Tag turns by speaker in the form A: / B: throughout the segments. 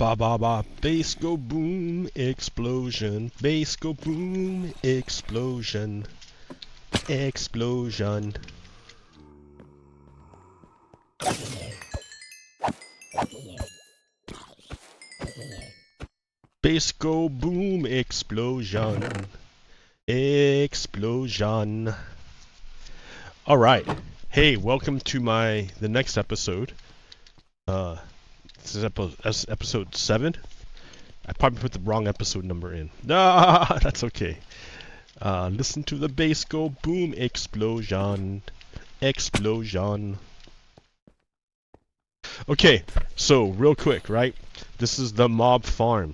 A: Ba ba ba, bass go boom, explosion. Bass go boom, explosion. Explosion. Bass go boom, explosion. Explosion. Alright. Hey, welcome to the next episode. This is episode 7. I probably put the wrong episode number in. Ah, that's okay. Listen to the bass go boom, explosion. Explosion. Okay, so real quick, right? This is the mob farm.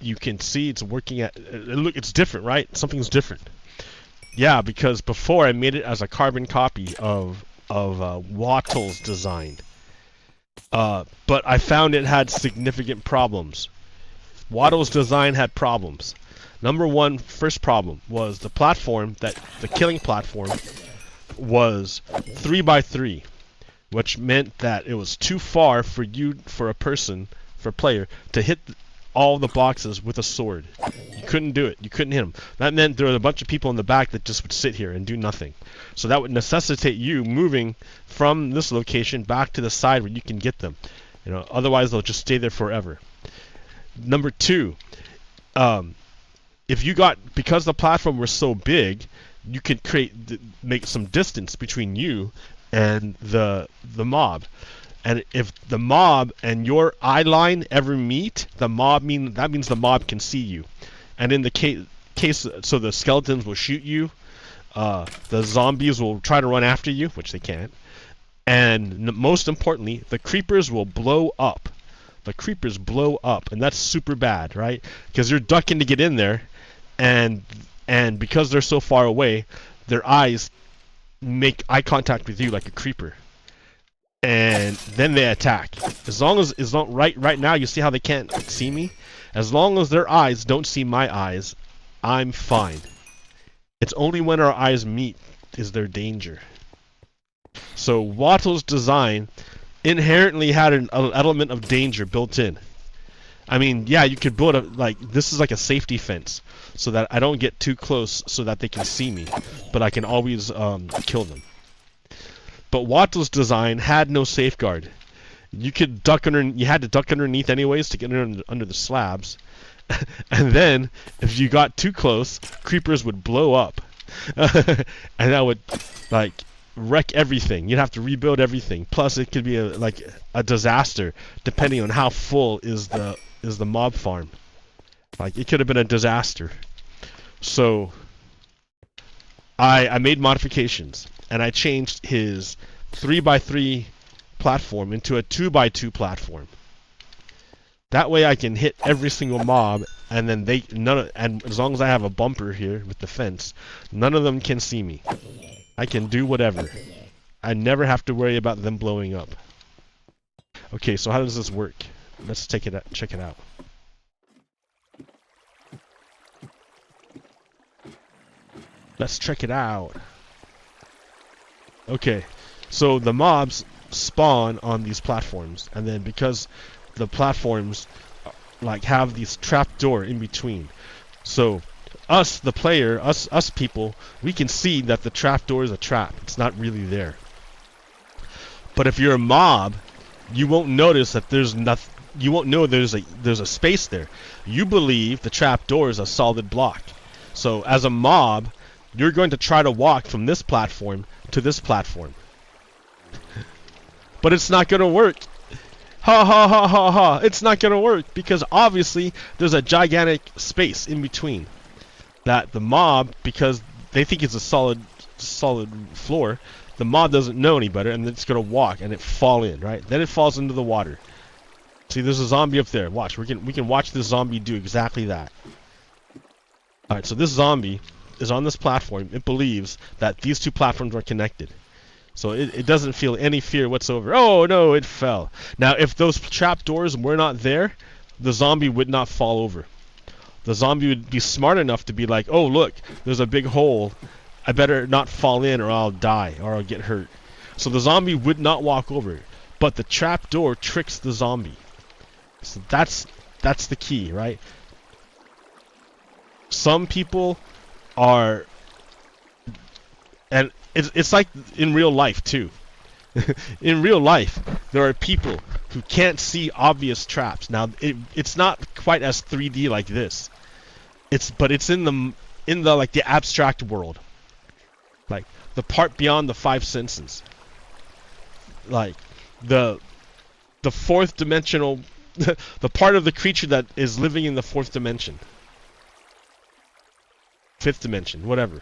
A: You can see it's working at. Look, it's different, right? Something's different. Yeah, because before I made it as a carbon copy of Wattle's design. But I found it had significant problems. Wattle's design had problems. Number one, first problem was the platform, the killing platform, was 3x3, which meant that it was too far for a player, to hit all the boxes with a sword. You couldn't do it. You couldn't hit them. That meant there were a bunch of people in the back that just would sit here and do nothing. So that would necessitate you moving from this location back to the side where you can get them. You know, otherwise they'll just stay there forever. Number two, because the platform was so big, you could make some distance between you and the mob. And if the mob and your eye line ever meet, that means the mob can see you. And in the case, so the skeletons will shoot you, the zombies will try to run after you, which they can't. And most importantly, the creepers will blow up. The creepers blow up, and that's super bad, right? Because you're ducking to get in there, and because they're so far away, their eyes make eye contact with you like a creeper. And then they attack. Right now, you see how they can't see me? As long as their eyes don't see my eyes, I'm fine. It's only when our eyes meet is there danger. So Wattle's design inherently had an element of danger built in. I mean, yeah, you could build this is like a safety fence, so that I don't get too close so that they can see me, but I can always kill them. But Wattle's design had no safeguard. You had to duck underneath anyways to get under the slabs. And then, if you got too close, creepers would blow up. And that would, wreck everything. You'd have to rebuild everything. Plus, it could be a disaster, depending on how full is the mob farm. It could have been a disaster. So, I made modifications. And I changed his 3x3 platform into a 2x2 platform. That way I can hit every single mob, and then and as long as I have a bumper here with the fence, none of them can see me. I can do whatever. I never have to worry about them blowing up. Okay, so how does this work? Let's check it out. Let's check it out. Okay, so the mobs spawn on these platforms, and then because the platforms have these trapdoor in between, so us people, we can see that the trapdoor is a trap. It's not really there. But if you're a mob, you won't notice that there's nothing. You won't know there's a space there. You believe the trapdoor is a solid block. So as a mob, you're going to try to walk from this platform to this platform. But it's not going to work. Ha ha ha ha ha. It's not going to work because obviously there's a gigantic space in between. That the mob, because they think it's a solid floor, the mob doesn't know any better, and it's going to walk and it fall in, right? Then it falls into the water. See, there's a zombie up there. Watch. We can watch this zombie do exactly that. Alright, so this zombie is on this platform. It believes that these two platforms are connected. So it doesn't feel any fear whatsoever. Oh no, it fell. Now if those trapdoors were not there, the zombie would not fall over. The zombie would be smart enough to be like, oh look, there's a big hole. I better not fall in or I'll die or I'll get hurt. So the zombie would not walk over. But the trapdoor tricks the zombie. So that's the key, right? Some people are, and it's like in real life too. In real life, there are people who can't see obvious traps. Now, it's not quite as 3D like this. But it's in the like the abstract world, like the part beyond the five senses, like the fourth dimensional, the part of the creature that is living in the fourth dimension, fifth dimension, whatever.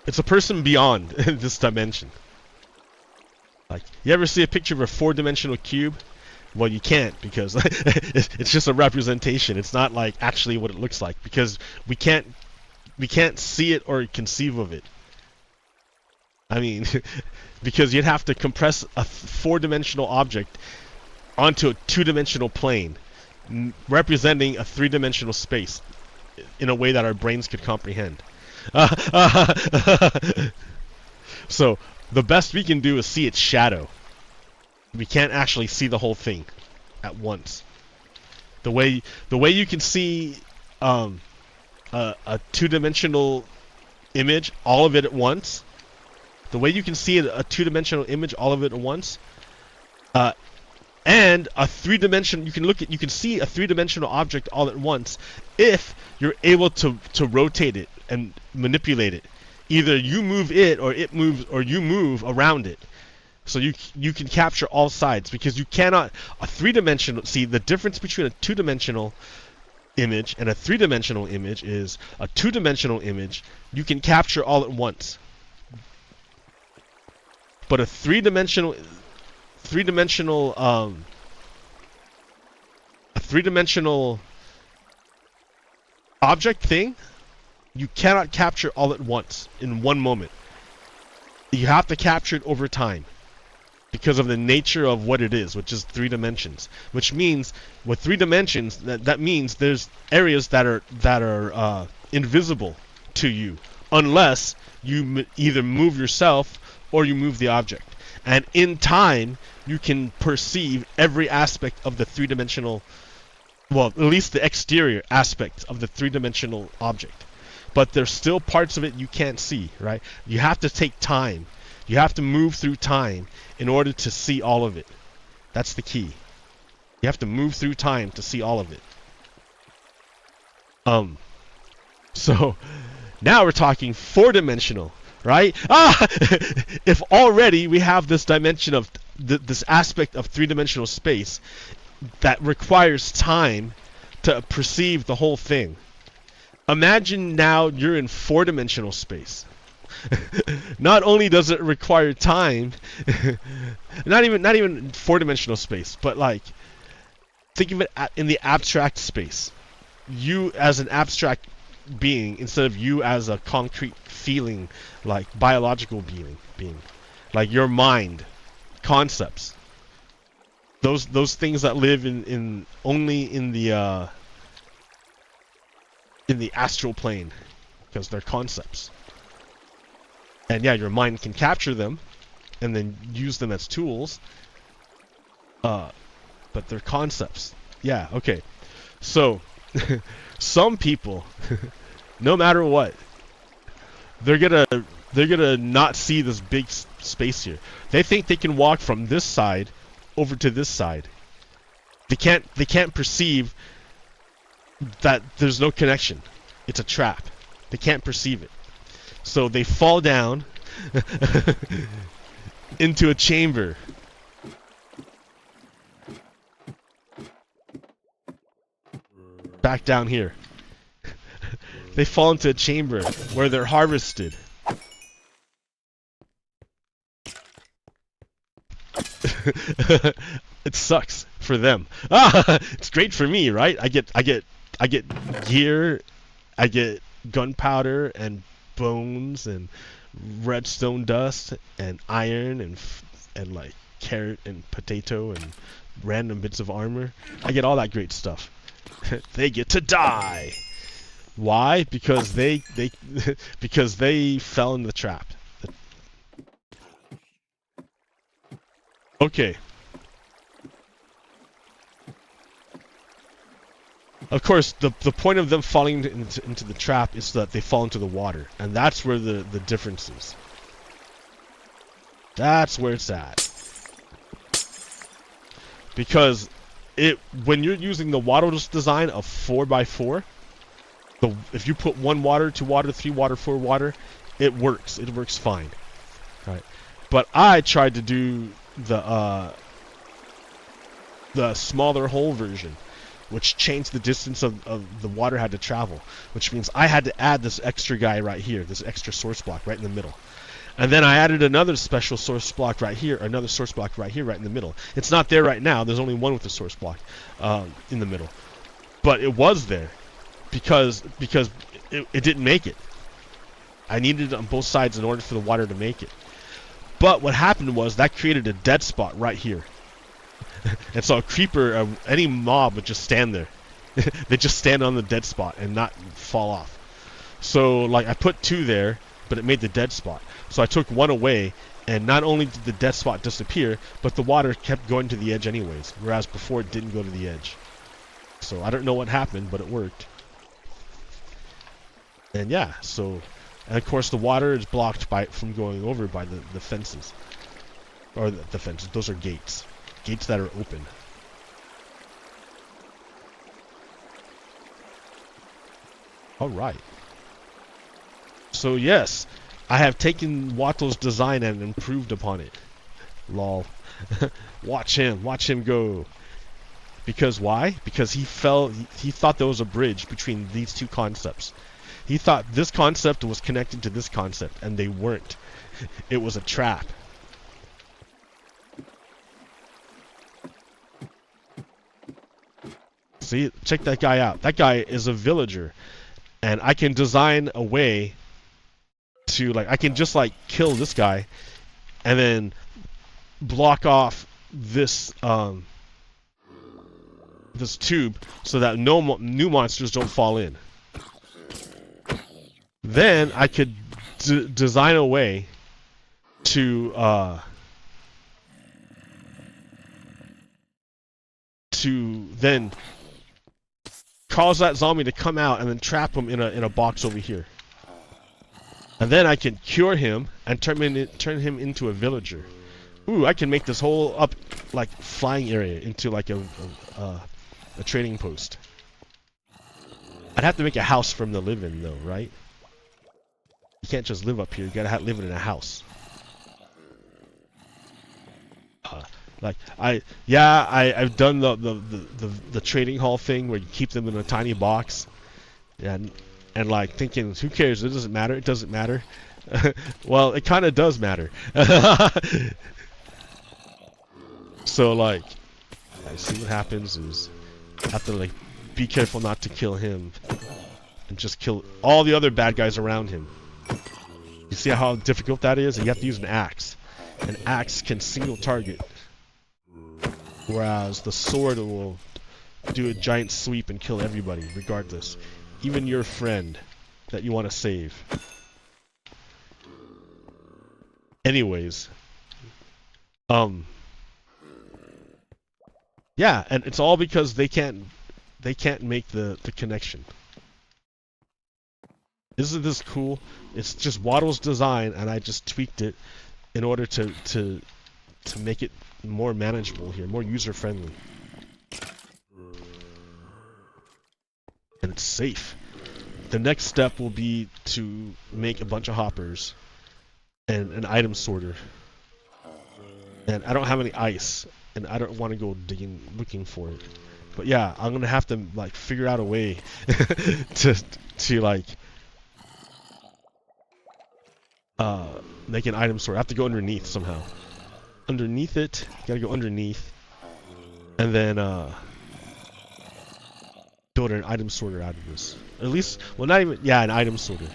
A: It's a person beyond this dimension. Like, you ever see a picture of a four-dimensional cube? Well, you can't, because it's just a representation. It's not like actually what it looks like, because we can't see it or conceive of it. I mean, because you'd have to compress a four-dimensional object onto a two-dimensional plane, representing a three-dimensional space in a way that our brains could comprehend. So the best we can do is see its shadow. We can't actually see the whole thing at once. The way you can see a two-dimensional image, all of it at once. The way you can see a two-dimensional image, all of it at once, and a three-dimensional, you can see a three-dimensional object all at once if you're able to rotate it and manipulate it. Either you move it, or it moves, or you move around it. So you can capture all sides, because you cannot a three-dimensional. See, the difference between a two-dimensional image and a three-dimensional image is a two-dimensional image you can capture all at once. But a three-dimensional object thing, you cannot capture all at once in one moment. You have to capture it over time, because of the nature of what it is, which is 3 dimensions. Which means with 3 dimensions, that means there's areas that are invisible to you unless you either move yourself or you move the object. And in time, you can perceive every aspect of the 3-dimensional, well, at least the exterior aspect of the 3-dimensional object. But there's still parts of it you can't see, right? You have to take time. You have to move through time in order to see all of it. That's the key. You have to move through time to see all of it. So now we're talking 4-dimensional, right? If already we have this dimension of this aspect of 3-dimensional space that requires time to perceive the whole thing. Imagine now you're in 4-dimensional space. Not only does it require time, not even 4-dimensional space, but like, think of it in the abstract space. You as an abstract being instead of you as a concrete feeling, like biological being, like your mind, concepts. Those things that live only in the astral plane, because they're concepts. And yeah, your mind can capture them and then use them as tools. But they're concepts. Yeah, okay. So some people, no matter what, they're gonna not see this big space here. They think they can walk from this side over to this side. They can't perceive that there's no connection. It's a trap. They can't perceive it. So they fall down into a chamber. Back down here. They fall into a chamber where they're harvested. It sucks for them. It's great for me, right? I get gear, I get gunpowder and bones and redstone dust and iron and like carrot and potato and random bits of armor. I get all that great stuff. They get to die. Why? Because they fell in the trap. Okay. Of course, the point of them falling into the trap is that they fall into the water. And that's where the difference is. That's where it's at. Because when you're using the waterless design of 4x4, if you put 1 water, 2 water, 3 water, 4 water, it works. It works fine. Right. But I tried to do the smaller hole version, which changed the distance of the water had to travel, which means I had to add this extra guy right here, this extra source block right in the middle. And then I added another special source block right here, another source block right here, right in the middle. It's not there right now. There's only one with the source block in the middle. But it was there because it didn't make it. I needed it on both sides in order for the water to make it. But what happened was that created a dead spot right here. And so a creeper, any mob would just stand there. They just stand on the dead spot and not fall off. So like I put 2 there, but it made the dead spot. So I took 1 away, and not only did the dead spot disappear, but the water kept going to the edge anyways, whereas before it didn't go to the edge. So I don't know what happened, but it worked. And yeah, so, and of course the water is blocked from going over by the fences. Or the fences, those are gates. Gates that are open. Alright. So yes, I have taken Watto's design and improved upon it. Lol. Watch him go. Because why? Because he thought there was a bridge between these 2 concepts. He thought this concept was connected to this concept, and they weren't. It was a trap. See, check that guy out. That guy is a villager. And I can design a way to, like, I can just, like, kill this guy and then block off this, this tube so that no new monsters don't fall in. Then I could design a way to then cause that zombie to come out and then trap him in a box over here. And then I can cure him and turn him into a villager. Ooh, I can make this whole like flying area into like a trading post. I'd have to make a house for him to live in though, right? You can't just live up here. You gotta live in a house. Like I've done the trading hall thing where you keep them in a tiny box, and like thinking, who cares? It doesn't matter. It doesn't matter. Well, it kind of does matter. So like, I see what happens is I have to like be careful not to kill him, and just kill all the other bad guys around him. You see how difficult that is? And you have to use an axe. An axe can single target, whereas the sword will do a giant sweep and kill everybody, regardless. Even your friend that you want to save. Anyways. Yeah, and it's all because they can't make the connection. Isn't this cool? It's just Waddle's design, and I just tweaked it in order to make it more manageable here, more user-friendly. And it's safe. The next step will be to make a bunch of hoppers and an item sorter. And I don't have any ice, and I don't want to go looking for it. But yeah, I'm gonna have to like figure out a way to like make an item sorter. I have to go underneath somehow. Underneath it, gotta go underneath, and then build an item sorter out of this. At least, well, not even, yeah, an item sorter.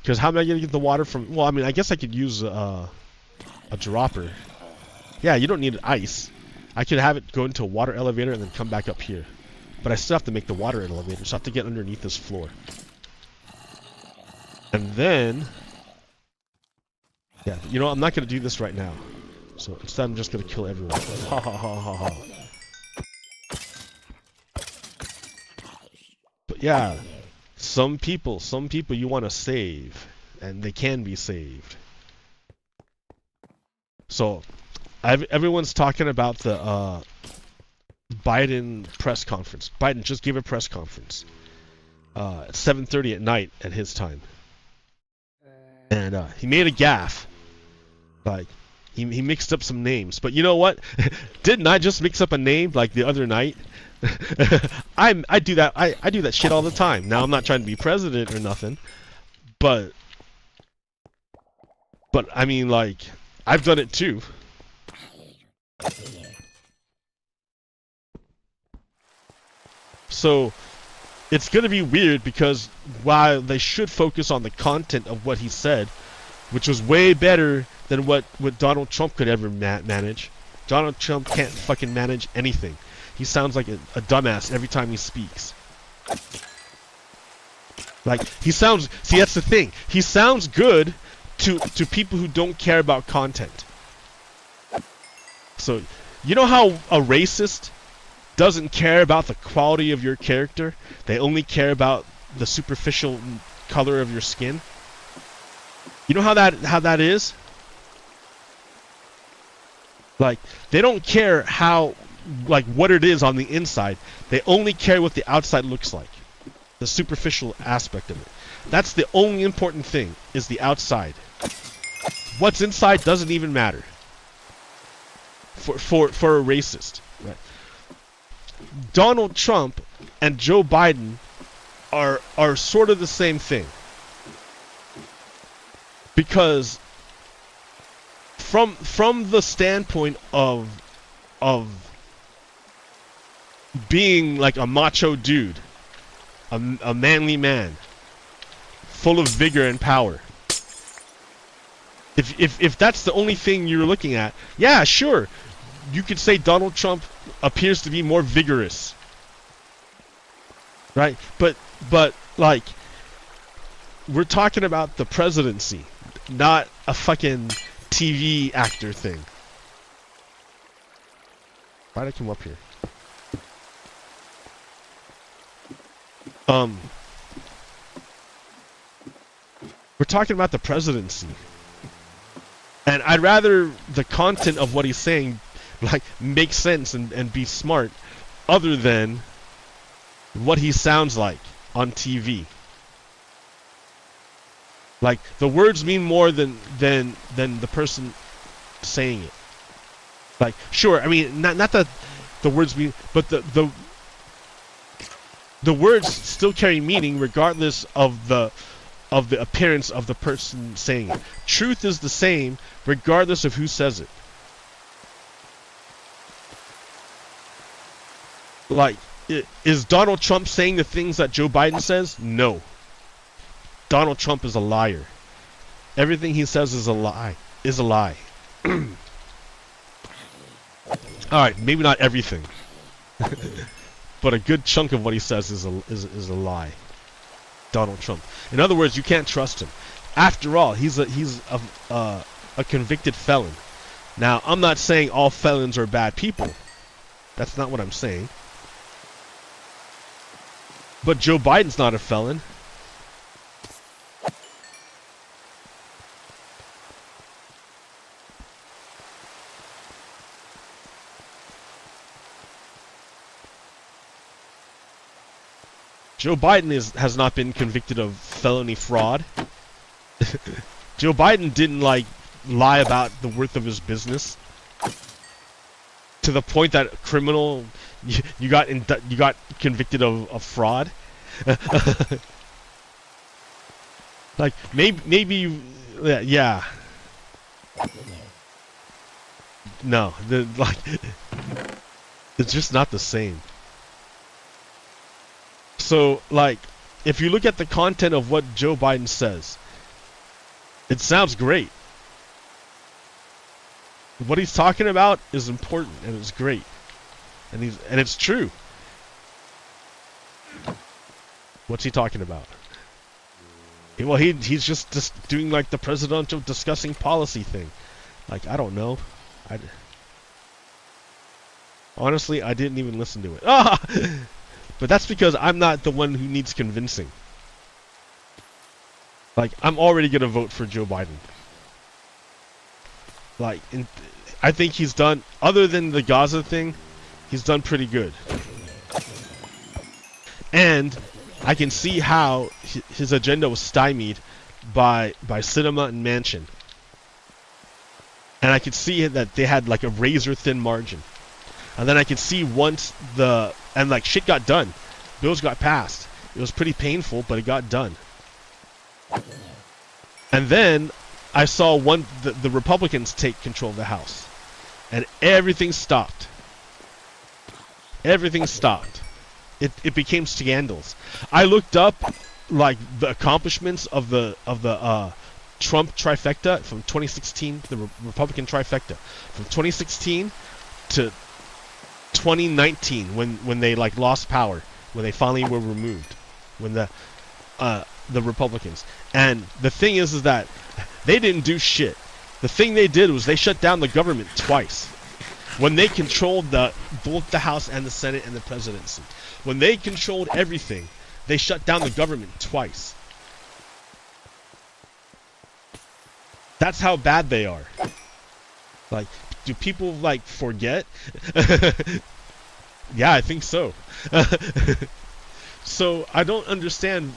A: Because how am I gonna get the water from? Well, I mean, I guess I could use a dropper. Yeah, you don't need ice. I could have it go into a water elevator and then come back up here. But I still have to make the water elevator, so I have to get underneath this floor. And then, yeah, you know, I'm not gonna do this right now. So instead, I'm just gonna kill everyone. Ha ha ha ha ha. But yeah, some people you want to save, and they can be saved. So, everyone's talking about the Biden press conference. Biden just gave a press conference at 7:30 at night at his time, and he made a gaffe. Like he mixed up some names. But you know what? Didn't I just mix up a name like the other night? I do that. I do that shit all the time. Now I'm not trying to be president or nothing, but I mean, like, I've done it too. So it's gonna be weird because while they should focus on the content of what he said, which was way better than what Donald Trump could ever manage. Donald Trump can't fucking manage anything. He sounds like a dumbass every time he speaks. Like, he sounds... See, that's the thing. He sounds good to people who don't care about content. So, you know how a racist doesn't care about the quality of your character? They only care about the superficial color of your skin? You know how that is? Like, they don't care how, like, what it is on the inside. They only care what the outside looks like. The superficial aspect of it. That's the only important thing, is the outside. What's inside doesn't even matter. For a racist. Right? Donald Trump and Joe Biden are sort of the same thing. Because from the standpoint of being like a macho dude, a manly man, full of vigor and power. If that's the only thing you're looking at, yeah, sure, you could say Donald Trump appears to be more vigorous, right? But like, we're talking about the presidency, not a fucking TV actor thing. Why'd I come up here? We're talking about the presidency. And I'd rather the content of what he's saying, like, make sense and be smart, other than what he sounds like on TV. Like, the words mean more than the person saying it. Like, sure, I mean, not that the words mean, but the words still carry meaning regardless of the appearance of the person saying it. Truth is the same regardless of who says it. Like, is Donald Trump saying the things that Joe Biden says? No. Donald Trump is a liar. Everything he says is a lie. Alright, maybe not everything. But a good chunk of what he says is a lie. Donald Trump. In other words, you can't trust him. After all, he's a convicted felon. Now, I'm not saying all felons are bad people. That's not what I'm saying. But Joe Biden's not a felon. Joe Biden has not been convicted of felony fraud. Joe Biden didn't, like, lie about the worth of his business to the point that criminal you got convicted of fraud. Like, maybe you, yeah. No, like, it's just not the same. So, like, if you look at the content of what Joe Biden says, it sounds great. What he's talking about is important and it's great, and it's true. What's he talking about? Well, he's just doing like the presidential discussing policy thing. Like, I don't know. Honestly, I didn't even listen to it. Ah! But that's because I'm not the one who needs convincing. Like, I'm already gonna vote for Joe Biden. Like, I think he's done, other than the Gaza thing, he's done pretty good. And I can see how his agenda was stymied by Cinema and Manchin. And I could see that they had like a razor thin margin. And then I could see once like shit got done. Bills got passed. It was pretty painful, but it got done. And then I saw the Republicans take control of the House. And everything stopped. Everything stopped. It became scandals. I looked up like the accomplishments of the Trump trifecta from 2016, the Republican trifecta from 2016 to 2019 when they like lost power, when they finally were removed, when the Republicans. And the thing is that they didn't do shit. The thing they did was they shut down the government twice. When they controlled both the House and the Senate and the presidency. When they controlled everything, they shut down the government twice. That's how bad they are. Like, do people like forget? Yeah, I think so. So I don't understand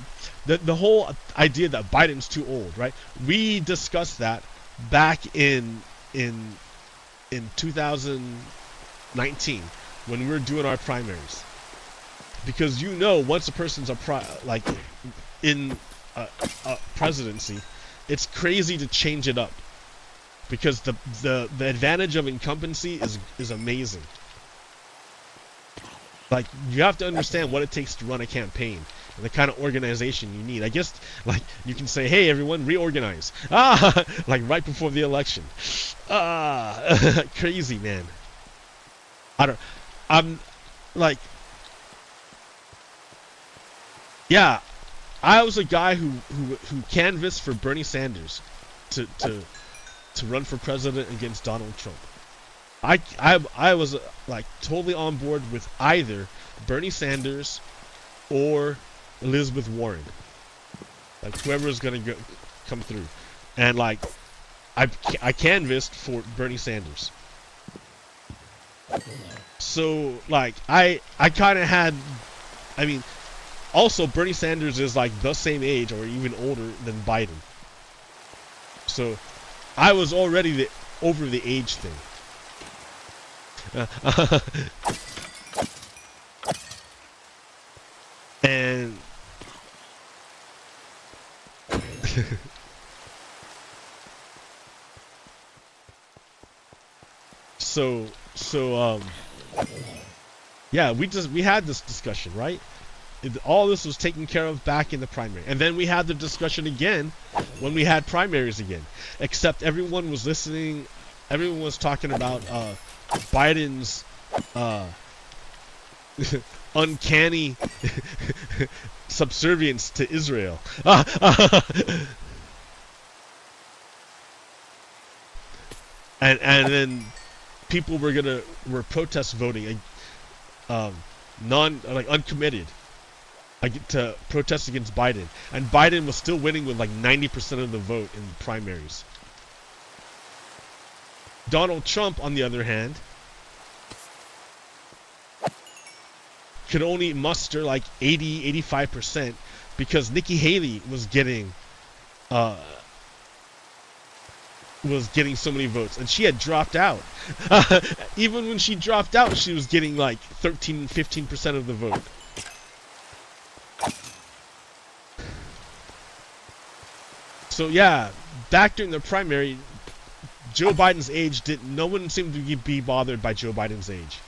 A: the whole idea that Biden's too old, right? We discussed that back in 2019 when we were doing our primaries. Because once a person's in a presidency, it's crazy to change it up. Because the advantage of incumbency is amazing. Like, you have to understand what it takes to run a campaign and the kind of organization you need. I guess, like, you can say, hey, everyone, reorganize. Like, right before the election. Crazy, man. Yeah, I was a guy who canvassed for Bernie Sanders to run for president against Donald Trump. I was like totally on board with either Bernie Sanders or Elizabeth Warren, like whoever is gonna come through, and like I canvassed for Bernie Sanders. So like I kind of had, I mean, also Bernie Sanders is like the same age or even older than Biden. So I was already over the age thing. And so yeah, we had this discussion, right? All this was taken care of back in the primary, and then we had the discussion again when we had primaries again, except everyone was listening, everyone was talking about Biden's uncanny subservience to Israel. And then people were protest voting, uncommitted, to protest against Biden, and Biden was still winning with like 90% of the vote in the primaries. Donald Trump, on the other hand, could only muster like 85% because Nikki Haley was getting so many votes, and she had dropped out. Even when she dropped out, she was getting like 15% of the vote. So yeah, back during the primary, Joe Biden's age no one seemed to be bothered by Joe Biden's age.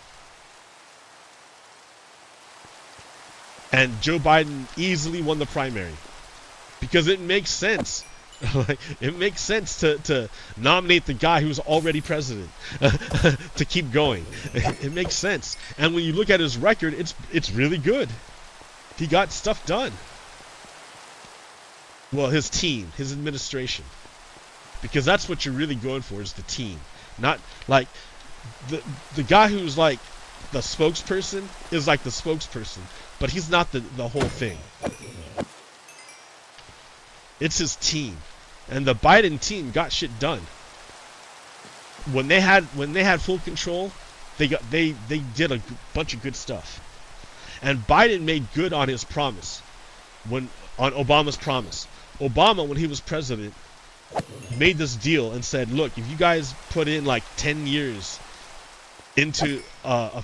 A: And Joe Biden easily won the primary. Because it makes sense. It makes sense to nominate the guy who's already president to keep going. It makes sense. And when you look at his record, it's really good. He got stuff done. Well, his team, his administration. Because that's what you're really going for, is the team. Not like the guy who's like the spokesperson is like the spokesperson, but he's not the whole thing. It's his team, and the Biden team got shit done. When they had full control, they did a bunch of good stuff, and Biden made good on his promise, on Obama's promise. Obama, when he was president, made this deal and said, look, if you guys put in like 10 years into a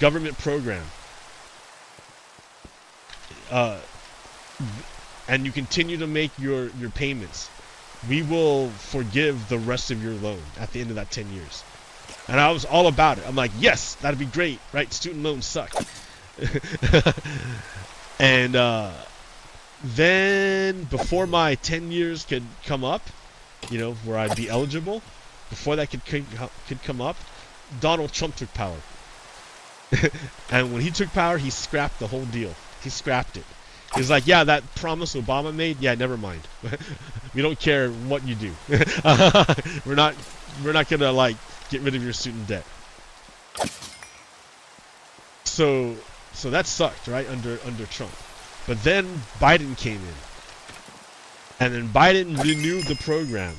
A: government program, and you continue to make your payments, we will forgive the rest of your loan at the end of that 10 years. And I was all about it. I'm like, yes, that'd be great, right? Student loans suck. And then before my 10 years could come up, you know, where I'd be eligible, before that could come up, Donald Trump took power. And when he took power, he scrapped the whole deal. He scrapped it. He's like, yeah, that promise Obama made, yeah, never mind. We don't care what you do. We're not gonna like get rid of your student debt. So that sucked, right? Under Trump. But then Biden came in, and then Biden renewed the program.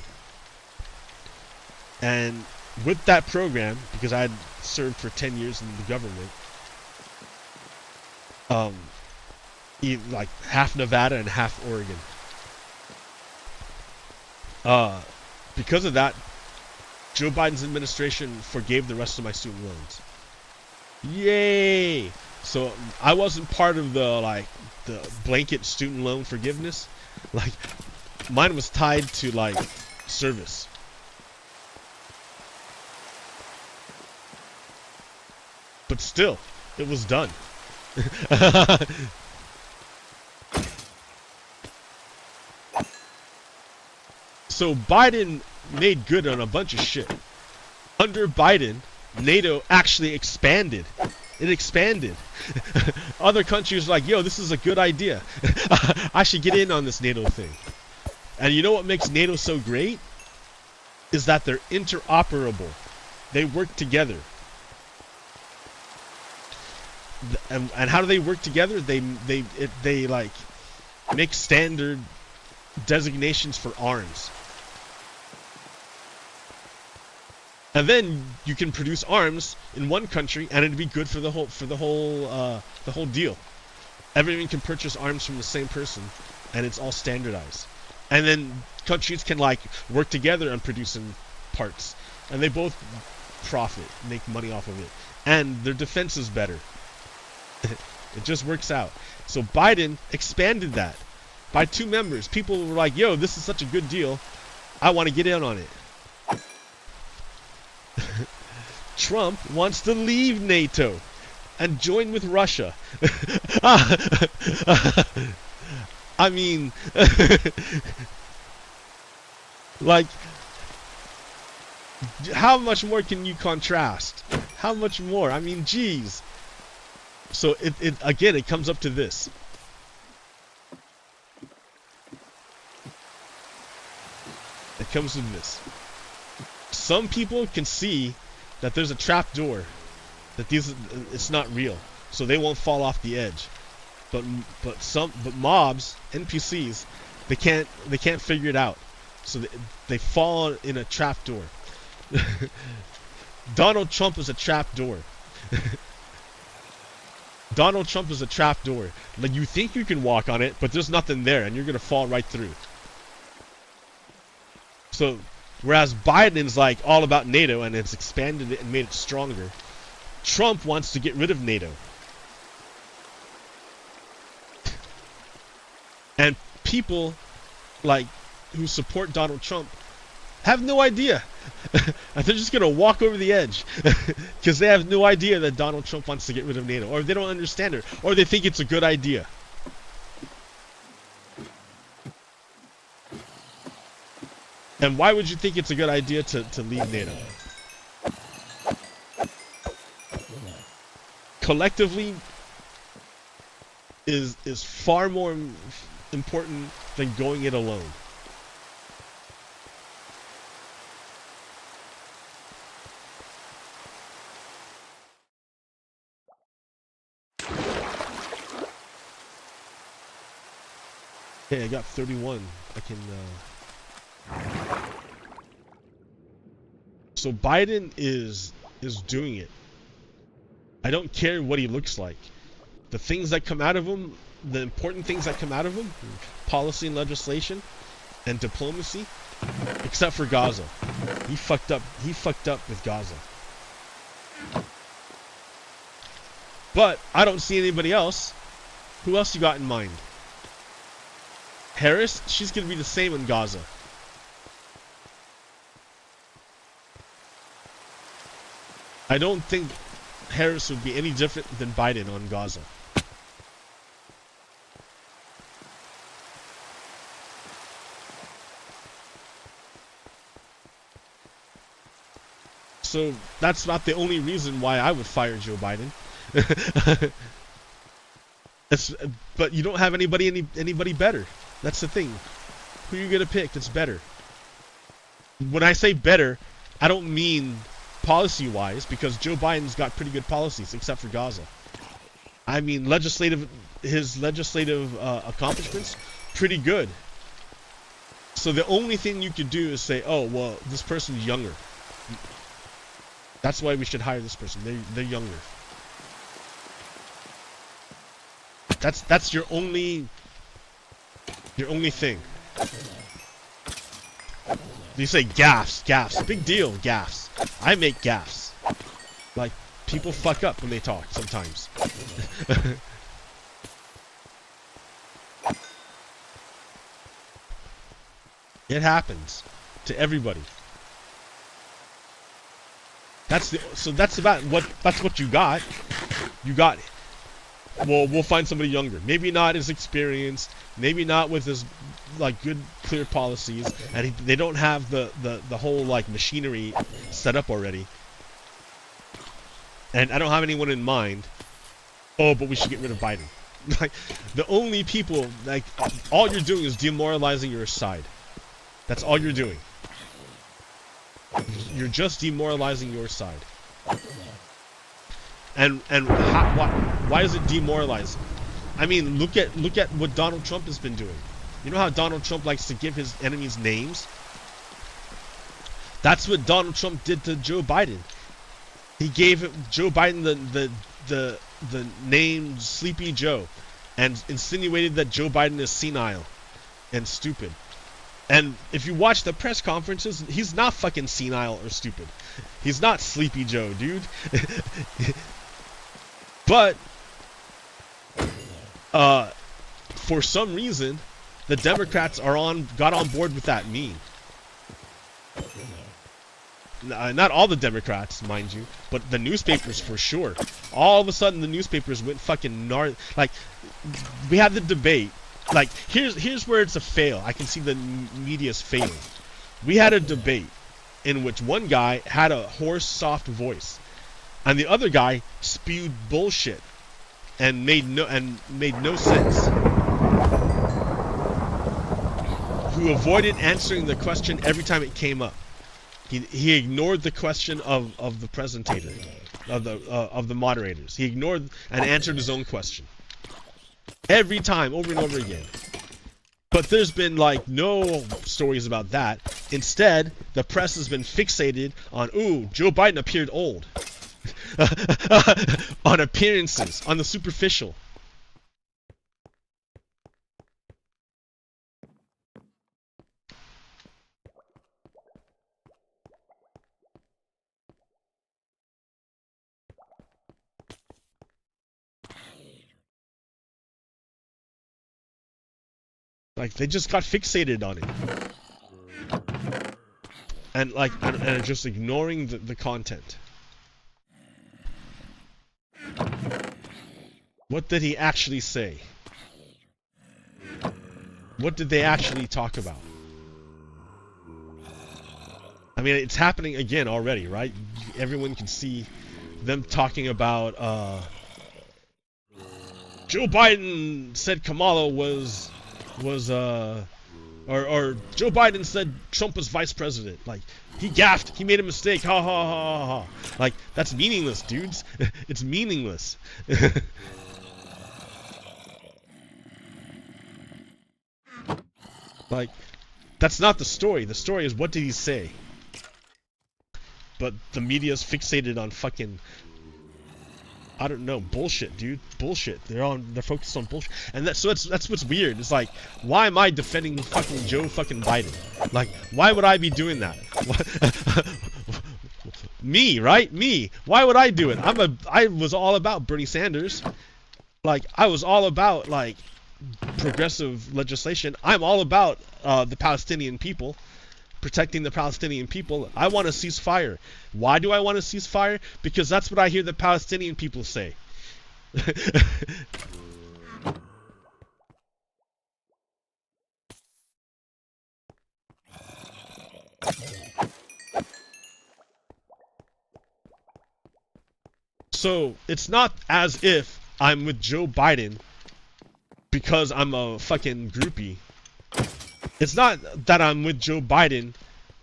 A: And with that program, because I had served for 10 years in the government, like half Nevada and half Oregon. Because of that, Joe Biden's administration forgave the rest of my student loans. Yay! So I wasn't part of the blanket student loan forgiveness. Like, mine was tied to like service. But still, it was done. So Biden made good on a bunch of shit. Under Biden, NATO actually expanded. It expanded. Other countries were like, yo, this is a good idea. I should get in on this NATO thing. And you know what makes NATO so great? Is that they're interoperable. They work together. And how do they work together? They like make standard designations for arms. And then you can produce arms in one country, and it'd be good for the whole deal. Everyone can purchase arms from the same person, and it's all standardized. And then countries can like work together on producing parts, and they both profit, make money off of it, and their defense is better. It just works out. So Biden expanded that by 2 members. People were like, yo, this is such a good deal, I want to get in on it. Trump wants to leave NATO and join with Russia. I mean, like, how much more can you contrast? How much more? I mean, geez. So it comes up to this. It comes to this. Some people can see that there's a trap door, that it's not real, so they won't fall off the edge. But mobs, NPCs, they can't figure it out, so they fall in a trap door. Donald Trump is a trap door. Donald Trump is a trap door. Like, you think you can walk on it, but there's nothing there, and you're gonna fall right through. So, whereas Biden's like all about NATO and it's expanded it and made it stronger, Trump wants to get rid of NATO. And people like who support Donald Trump have no idea. And they're just gonna walk over the edge because they have no idea that Donald Trump wants to get rid of NATO, or they don't understand it, or they think it's a good idea. And why would you think it's a good idea to leave NATO? Collectively is far more important than going it alone. Hey, I got 31. I can. So Biden is doing it. I don't care what he looks like. The things that come out of him, the important things that come out of him, policy and legislation, and diplomacy, except for Gaza. He fucked up. He fucked up with Gaza. But I don't see anybody else. Who else you got in mind? Harris? She's gonna be the same in Gaza. I don't think Harris would be any different than Biden on Gaza. So that's not the only reason why I would fire Joe Biden. But you don't have anybody better. That's the thing. Who you gonna pick that's better? When I say better, I don't mean policy-wise, because Joe Biden's got pretty good policies, except for Gaza. I mean his legislative accomplishments, pretty good. So the only thing you could do is say, oh, well, this person's younger. That's why we should hire this person. They're younger. That's your only thing. You say gaffes, big deal, gaffes. I make gaffes. Like, people fuck up when they talk sometimes. It happens to everybody. That's what you got. You got it. Well, we'll find somebody younger. Maybe not as experienced. Maybe not with as like good, clear policies, and they don't have the whole like machinery set up already. And I don't have anyone in mind. Oh, but we should get rid of Biden. Like, the only people, like, all you're doing is demoralizing your side. That's all you're doing. You're just demoralizing your side. And why is it demoralizing? I mean, look at what Donald Trump has been doing. You know how Donald Trump likes to give his enemies names? That's what Donald Trump did to Joe Biden. He gave Joe Biden the name Sleepy Joe, and insinuated that Joe Biden is senile and stupid. And if you watch the press conferences, he's not fucking senile or stupid. He's not Sleepy Joe, dude. But for some reason, the Democrats got on board with that meme. Not all the Democrats, mind you, but the newspapers for sure. All of a sudden, the newspapers went fucking like, we had the debate. Like, here's where it's a fail. I can see the media's failing. We had a debate in which one guy had a hoarse, soft voice, and the other guy spewed bullshit and made no sense. Who avoided answering the question every time it came up. He ignored the question of the presentator, of the moderators. He ignored and answered his own question every time, over and over again. But there's been like no stories about that. Instead, the press has been fixated on, ooh, Joe Biden appeared old. On appearances, on the superficial. Like, they just got fixated on it. And like, and just ignoring the content. What did he actually say? What did they actually talk about? I mean, it's happening again already, right? Everyone can see them talking about, Joe Biden said Kamala was or Joe Biden said Trump was vice president. Like, he gaffed, he made a mistake, ha ha ha ha ha. Like, that's meaningless, dudes. It's meaningless. Like, that's not the story. The story is, what did he say? But the media's fixated on fucking, I don't know, bullshit, dude. Bullshit. They're focused on bullshit. And that's what's weird. It's like, why am I defending fucking Joe fucking Biden? Like, why would I be doing that? Me, right? Me. Why would I do it? I was all about Bernie Sanders. Like, I was all about, like, progressive legislation. I'm all about the Palestinian people, protecting the Palestinian people. I want a ceasefire. Why do I want a ceasefire? Because that's what I hear the Palestinian people say. So it's not as if I'm with Joe Biden because I'm a fucking groupie. It's not that I'm with Joe Biden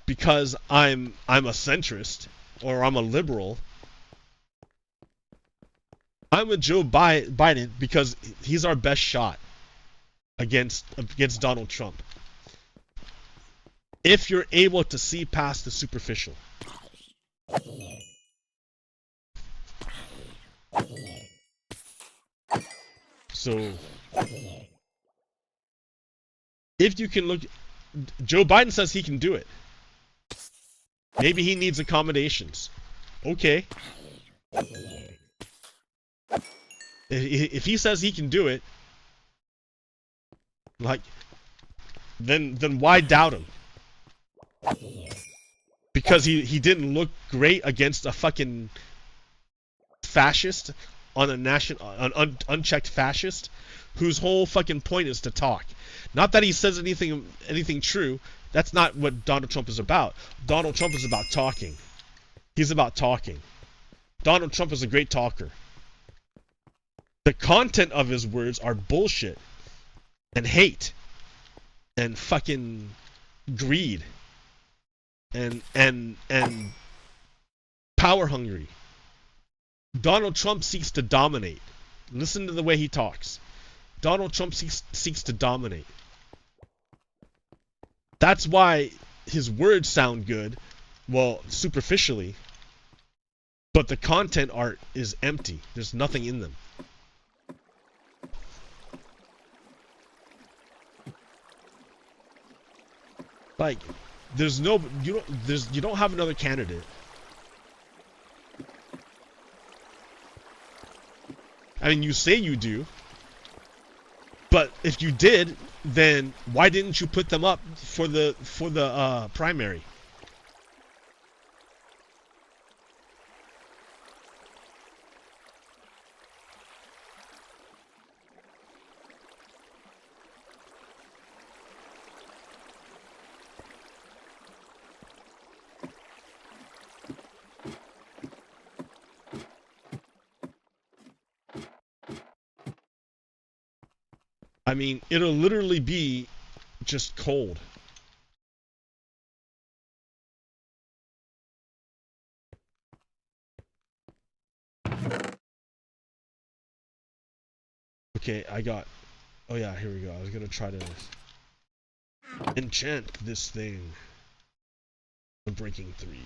A: because I'm a centrist or I'm a liberal. I'm with Joe Biden because he's our best shot against Donald Trump. If you're able to see past the superficial. So, if you can look, Joe Biden says he can do it. Maybe he needs accommodations. Okay. If he says he can do it, like, then why doubt him? Because he didn't look great against a fucking fascist, on an unchecked fascist whose whole fucking point is to talk. Not that he says anything true. That's not what Donald Trump is about. Donald Trump is about talking. He's about talking. Donald Trump is a great talker. The content of his words are bullshit and hate and fucking greed and power hungry. Donald Trump seeks to dominate. Listen to the way he talks. Donald Trump seeks to dominate. That's why his words sound good, well, superficially, but the content art is empty. There's nothing in them. Like, there's no, you don't have another candidate. I mean, you say you do, but if you did, then why didn't you put them up for the primary? I mean, it'll literally be just cold. Okay, oh yeah, here we go. I was gonna try to enchant this thing. Breaking 3.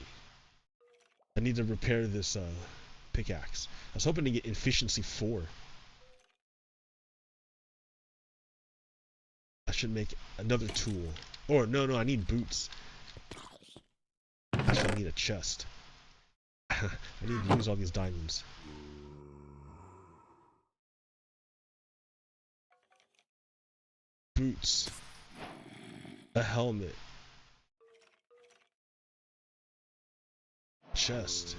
A: I need to repair this pickaxe. I was hoping to get efficiency 4. I should make another tool. Or no, I need boots. Actually, I need a chest. I need to use all these diamonds. Boots. A helmet. Chest.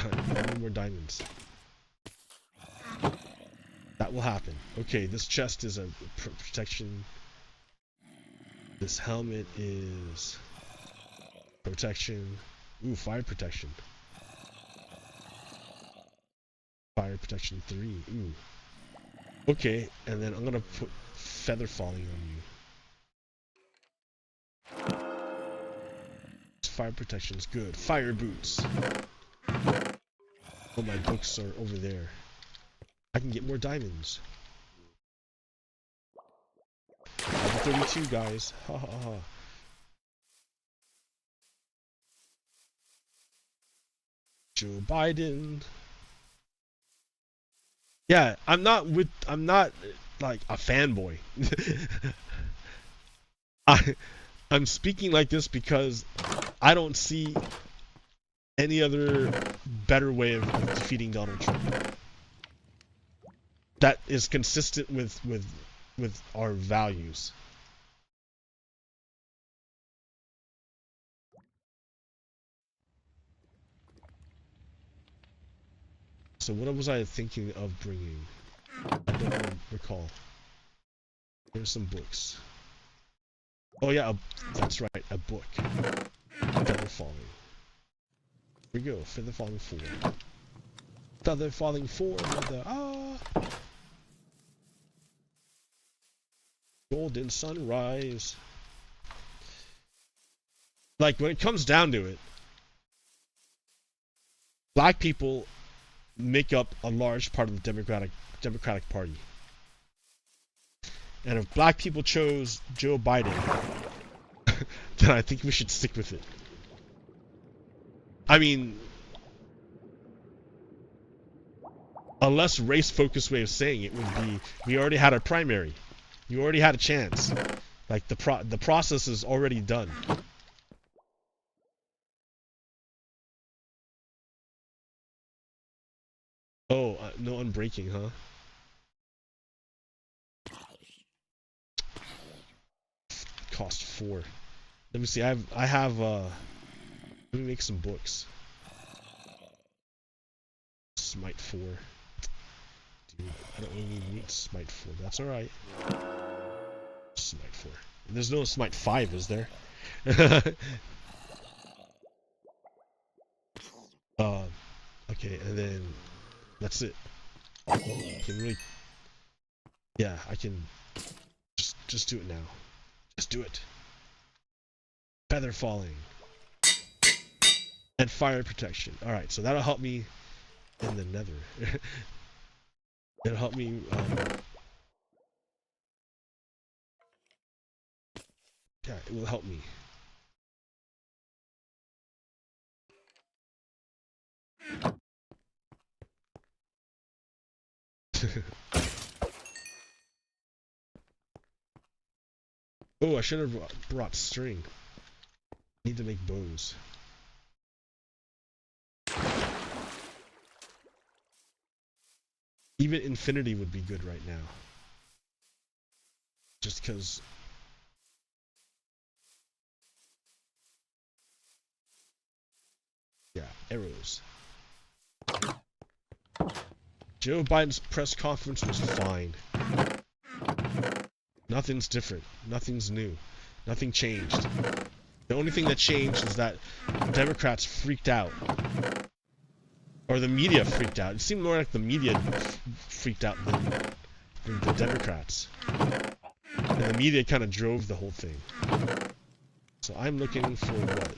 A: I need more diamonds. That will happen. Okay, this chest is a protection. This helmet is protection. Ooh, fire protection. Fire protection 3. Ooh. Okay, and then I'm gonna put feather falling on you. Fire protection is good. Fire boots. Oh, my books are over there. I can get more diamonds. Level 32, guys. Ha ha ha. Joe Biden. Yeah, I'm not like a fanboy. I'm speaking like this because I don't see any other better way of defeating Donald Trump that is consistent with our values. So what was I thinking of bringing? I don't recall. Here's some books. Oh yeah, that's right, a book. Feather Falling. Here we go, Feather Falling 4. Feather Falling 4, mother, Golden Sunrise. Like, when it comes down to it, black people make up a large part of the Democratic Party. And if black people chose Joe Biden, then I think we should stick with it. I mean, a less race-focused way of saying it would be, we already had a primary. You already had a chance. Like, the process is already done. Oh, no unbreaking, huh? Cost 4. Let me see. I have. Let me make some books. Smite 4. Dude, I don't really need Smite 4. That's all right. Smite 4. There's no Smite 5, is there? Okay, and then that's it. I can really. Yeah, I can. Just do it now. Just do it. Feather Falling. And fire protection. Alright, so that'll help me in the nether. It'll help me, yeah, it will help me. Oh, I should have brought string. Need to make bows. Even infinity would be good right now. Just because. Yeah, arrows. Joe Biden's press conference was fine. Nothing's different. Nothing's new. Nothing changed. The only thing that changed is that Democrats freaked out. Or the media freaked out. It seemed more like the media freaked out than the Democrats. And the media kind of drove the whole thing. So I'm looking for what?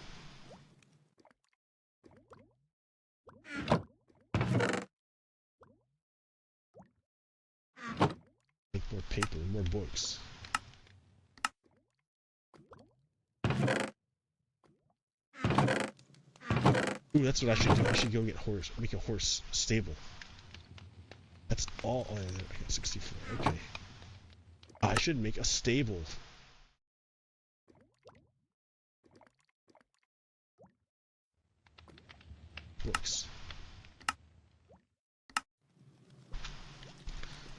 A: Make more paper, more books. Ooh, that's what I should do. I should go get make a horse stable. That's all. Oh, yeah, I got 64. Okay. I should make a stable. Books.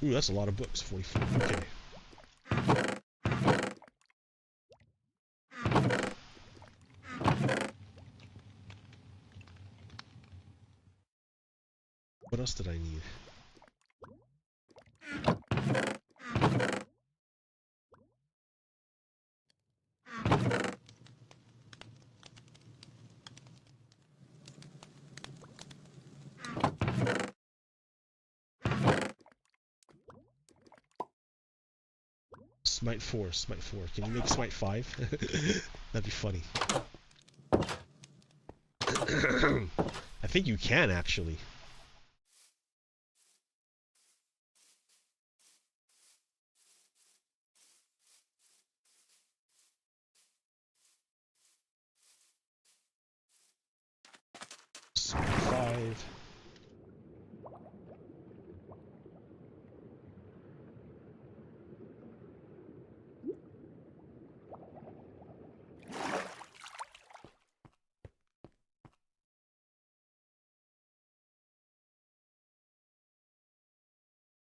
A: Ooh, that's a lot of books. 44. Okay. What else did I need? Smite 4, Smite 4. Can you make Smite 5? That'd be funny. I think you can, actually.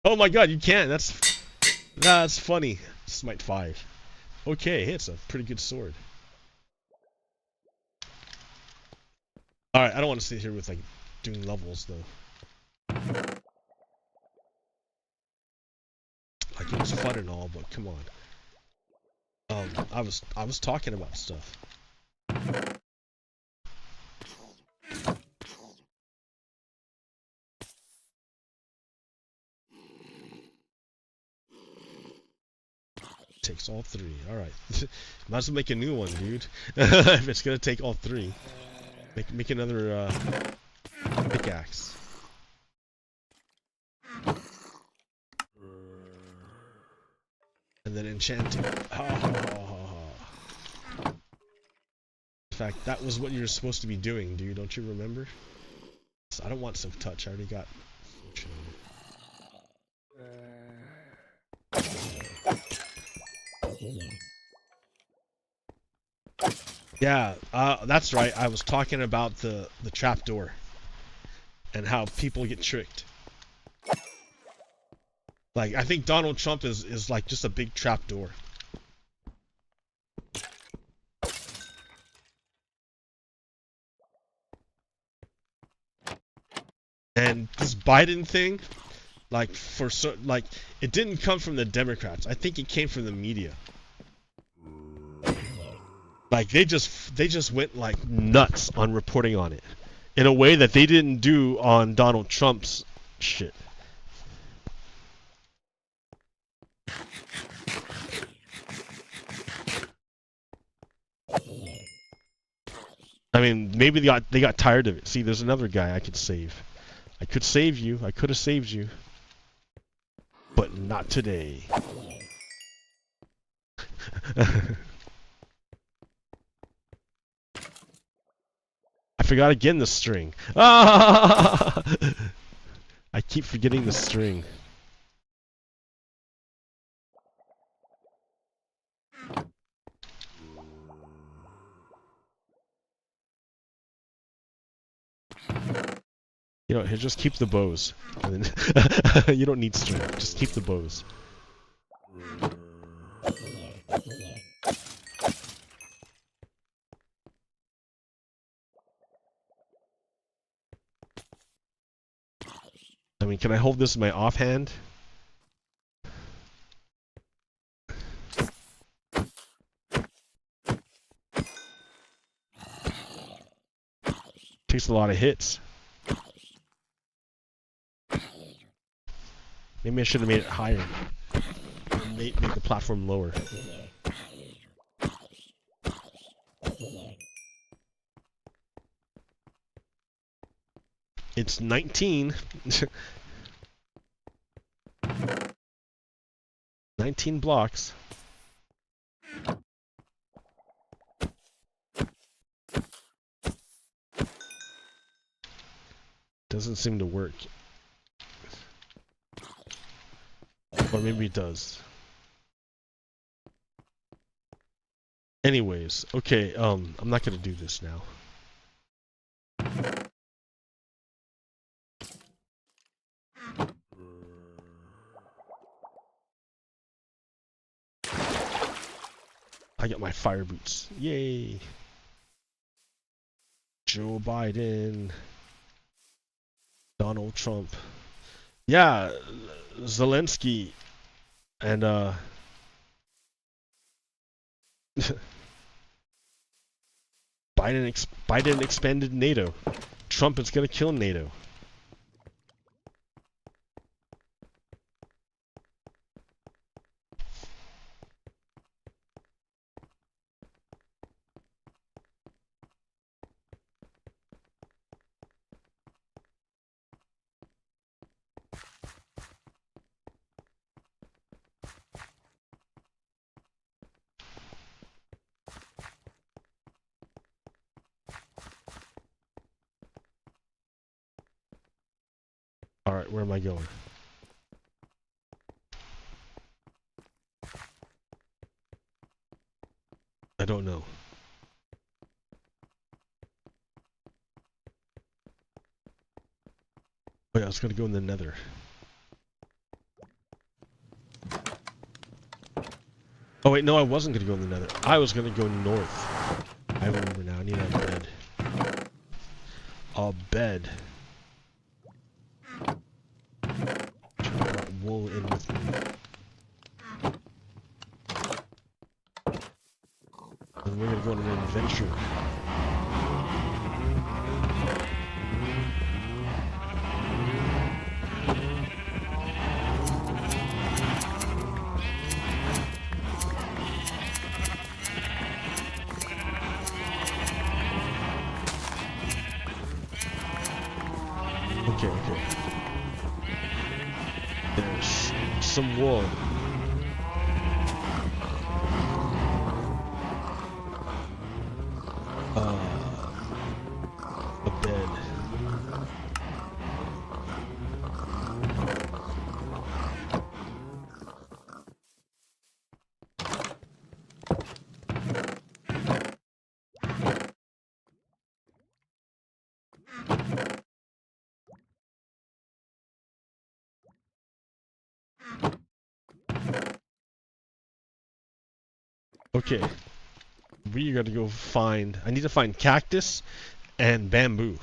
A: Oh my god, you can. That's funny. Smite 5. Okay, hey, it's a pretty good sword. Alright, I don't want to sit here with like doing levels though. Like it was fun and all, but come on. I was talking about stuff. Takes all 3. Alright. Might as well make a new one, dude. If it's gonna take all 3. Make another pickaxe. And then enchant it. In fact, that was what you were supposed to be doing, dude. Don't you remember? So I don't want Silk Touch. I already got. Yeah, that's right. I was talking about the trapdoor and how people get tricked. Like, I think Donald Trump is like just a big trapdoor. And this Biden thing, like it didn't come from the Democrats. I think it came from the media. Like they just went like nuts on reporting on it in a way that they didn't do on Donald Trump's shit. I mean, maybe they got tired of it. See, there's another guy I could save. I could save you. I could have saved you. But not today. I forgot again the string. Ah! I keep forgetting the string. You know, here, just keep the bows. And then you don't need string. Just keep the bows. I mean, can I hold this in my offhand? Takes a lot of hits. Maybe I should have made it higher. Make the platform lower. It's 19. 19 blocks. Doesn't seem to work. Or maybe it does. Anyways, okay, I'm not gonna do this now. I got my fire boots. Yay! Joe Biden. Donald Trump. Yeah, Zelensky and Biden expanded NATO. Trump is gonna kill NATO. Alright, where am I going? I don't know. Oh yeah, I was gonna go in the nether. Oh wait, no, I wasn't gonna go in the nether. I was gonna go north. I remember now. I need a bed. A bed. Wool in with me. And we're gonna go on an adventure. Okay. There's some wool. A bed. Okay. We gotta go find... I need to find cactus and bamboo.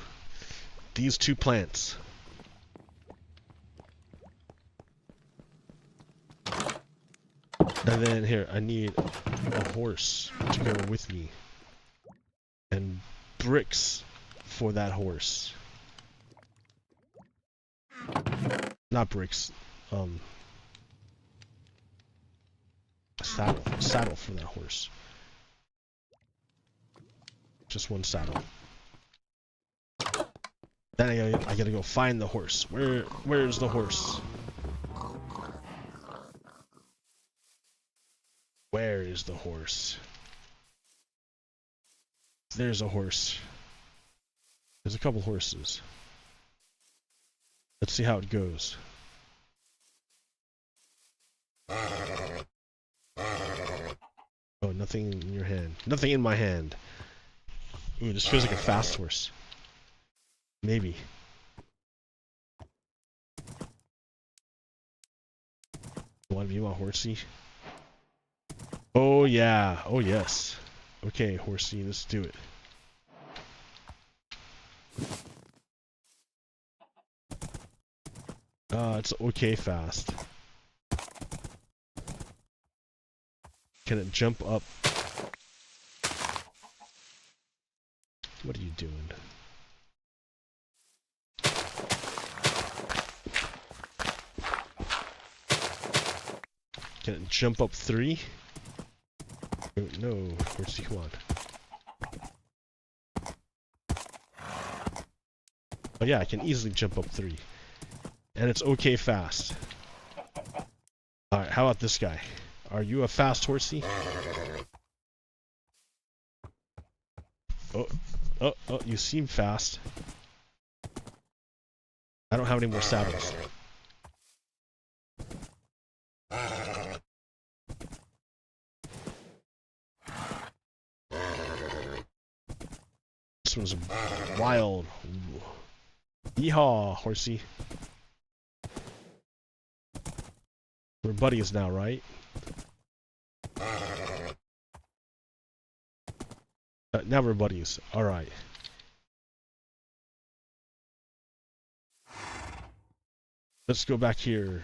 A: These two plants. And then here, I need a horse to go with me. And bricks for that horse. Not bricks. A saddle for that horse. Just one saddle. Then I gotta go find the horse. Where's the horse? Where is the horse? There's a horse. There's a couple horses. Let's see how it goes. Oh, nothing in your hand. Nothing in my hand. Ooh, this feels like a fast horse. Maybe. Want to be my horsey? Oh yeah. Oh yes. Okay, horsey, let's do it. It's okay fast. Can it jump up? What are you doing? Can it jump up 3? Oh, no, horsey, come on. Oh yeah, I can easily jump up 3. And it's okay fast. Alright, how about this guy? Are you a fast horsey? Oh, you seem fast. I don't have any more saddles. This one's wild. Yeehaw, horsey. We're buddies now, right? Now we're buddies. Alright. Let's go back here.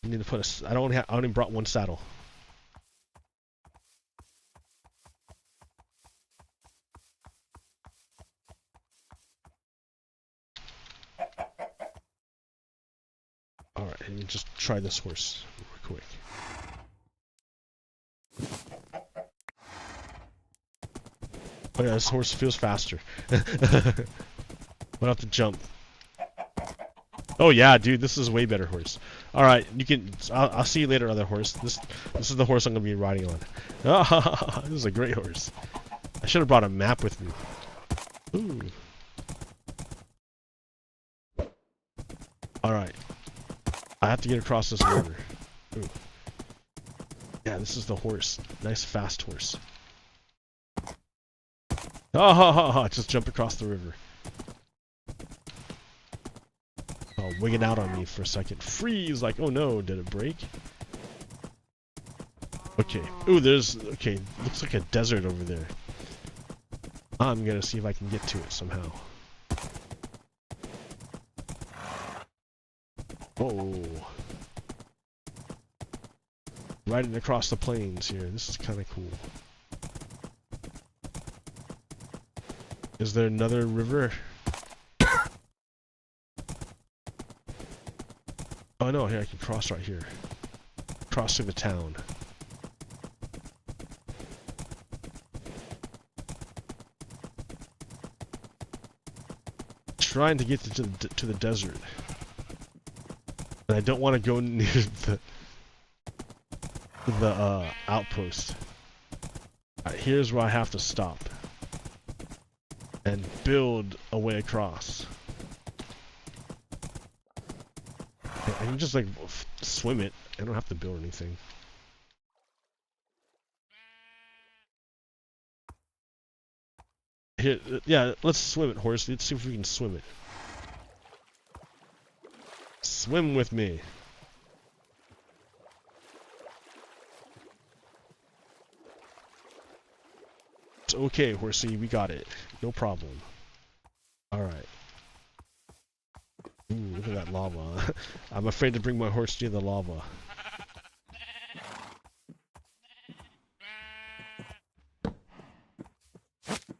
A: I need to put a... I only brought one saddle. Alright, let me just try this horse real quick. Oh yeah, this horse feels faster. We'll have to jump. Oh yeah, dude, this is a way better horse. Alright, you can... I'll see you later, other horse. This is the horse I'm going to be riding on. Oh, this is a great horse. I should have brought a map with me. Ooh. Alright. I have to get across this river. Ooh. Yeah, this is the horse. Nice fast horse. Oh, just jumped across the river. Oh, wigging out on me for a second. Freeze! Like, oh no, did it break? Okay. Ooh, there's... Okay, looks like a desert over there. I'm gonna see if I can get to it somehow. Whoa. Riding across the plains here. This is kind of cool. Is there another river? Oh no, here I can cross right here. Cross through the town. Trying to get to the desert. And I don't want to go near the outpost. Alright, here's where I have to stop. And build a way across. I can just like swim it. I don't have to build anything. Here, yeah, let's swim it, horse. Let's see if we can swim it. Swim with me. It's okay, horsey. We got it. No problem. Alright. Ooh, look at that lava. I'm afraid to bring my horse near the lava.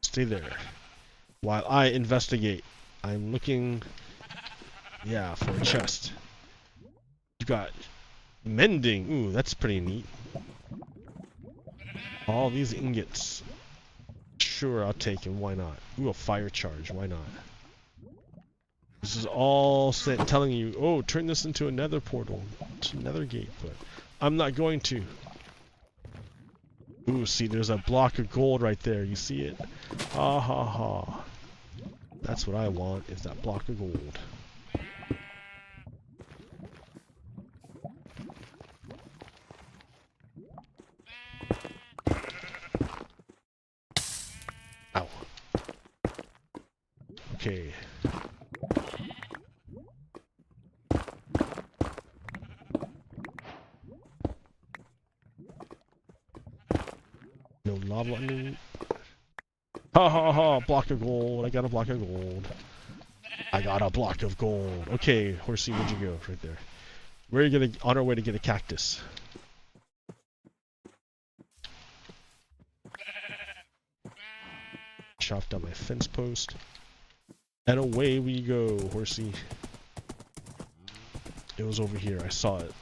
A: Stay there. While I investigate, I'm looking, yeah, for a chest. You got mending. Ooh, that's pretty neat. All these ingots. Sure, I'll take them. Why not? Ooh, a fire charge. Why not? This is all telling you, oh, turn this into a nether portal. It's a nether gate, but I'm not going to. Ooh, see, there's a block of gold right there. You see it? Ha ha ha. That's what I want, is that block of gold. Ow. Okay. No lava underneath. Ha ha ha, block of gold. I got a block of gold. I got a block of gold. Okay, horsey, where'd you go? Right there. We're gonna on our way to get a cactus. Chopped down my fence post. And away we go, horsey. It was over here, I saw it.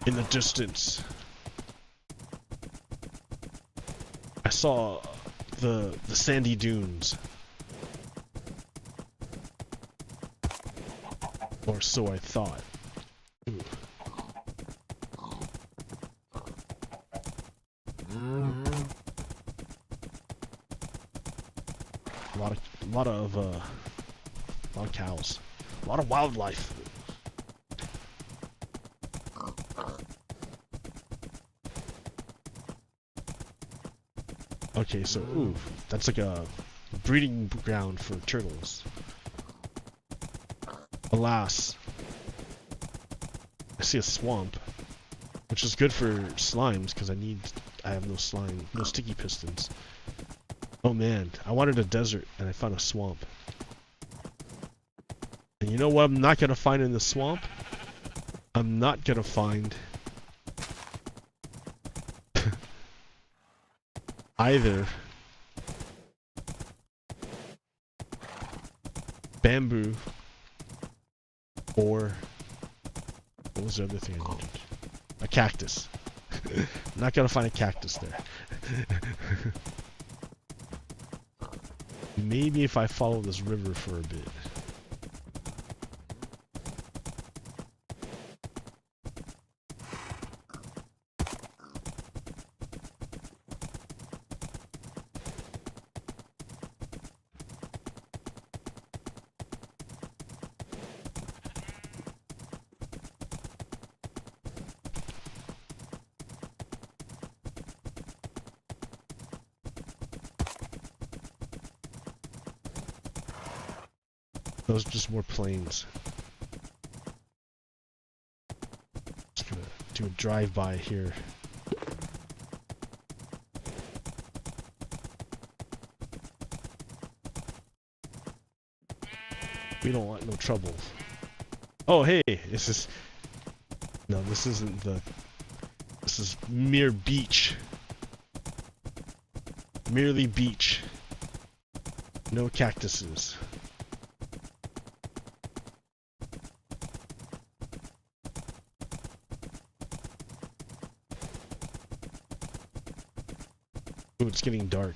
A: In the distance. I saw the sandy dunes. Or so I thought. Ooh. A lot of cows. A lot of wildlife. Okay, so ooh, that's like a breeding ground for turtles. Alas, I see a swamp, which is good for slimes because I have no slime, no sticky pistons. Oh man, I wanted a desert and I found a swamp. And you know what I'm not gonna find in the swamp? I'm not gonna find either bamboo or what was the other thing I needed? A cactus. I'm not gonna find a cactus there. Maybe if I follow this river for a bit. Those are just more plains. Just gonna do a drive-by here. We don't want no trouble. Oh, hey, this is... No, this isn't the... This is mere beach. Merely beach. No cactuses. Ooh, it's getting dark.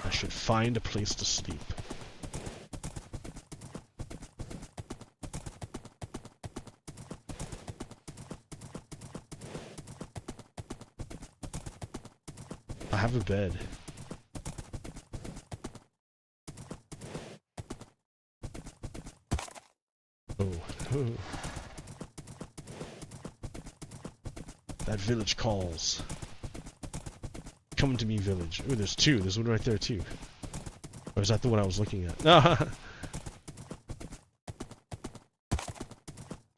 A: I should find a place to sleep. I have a bed. Oh. That village calls. Come to me, village. Ooh, there's two. There's one right there, too. Or is that the one I was looking at?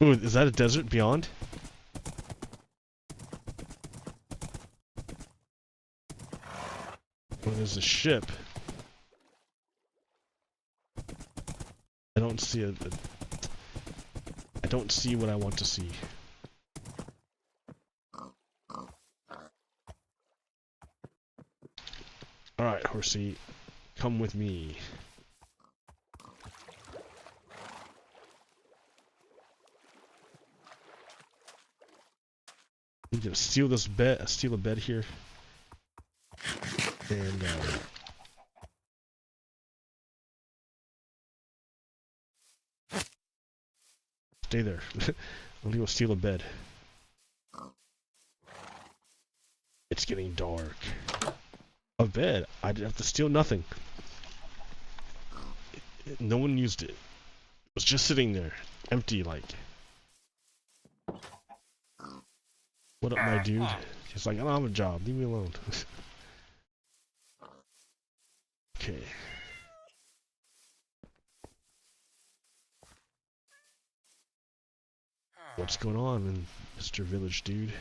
A: Ooh, is that a desert beyond? Oh, there's a ship. I don't see I don't see what I want to see. Alright, horsey. Come with me. I'm gonna steal this bed. Steal a bed here. And stay there. I'm gonna go steal a bed. It's getting dark. A bed? I didn't have to steal nothing. No one used it. It was just sitting there, empty like. What up, my dude? He's like, I don't have a job. Leave me alone. Okay. What's going on, Mr. Village Dude?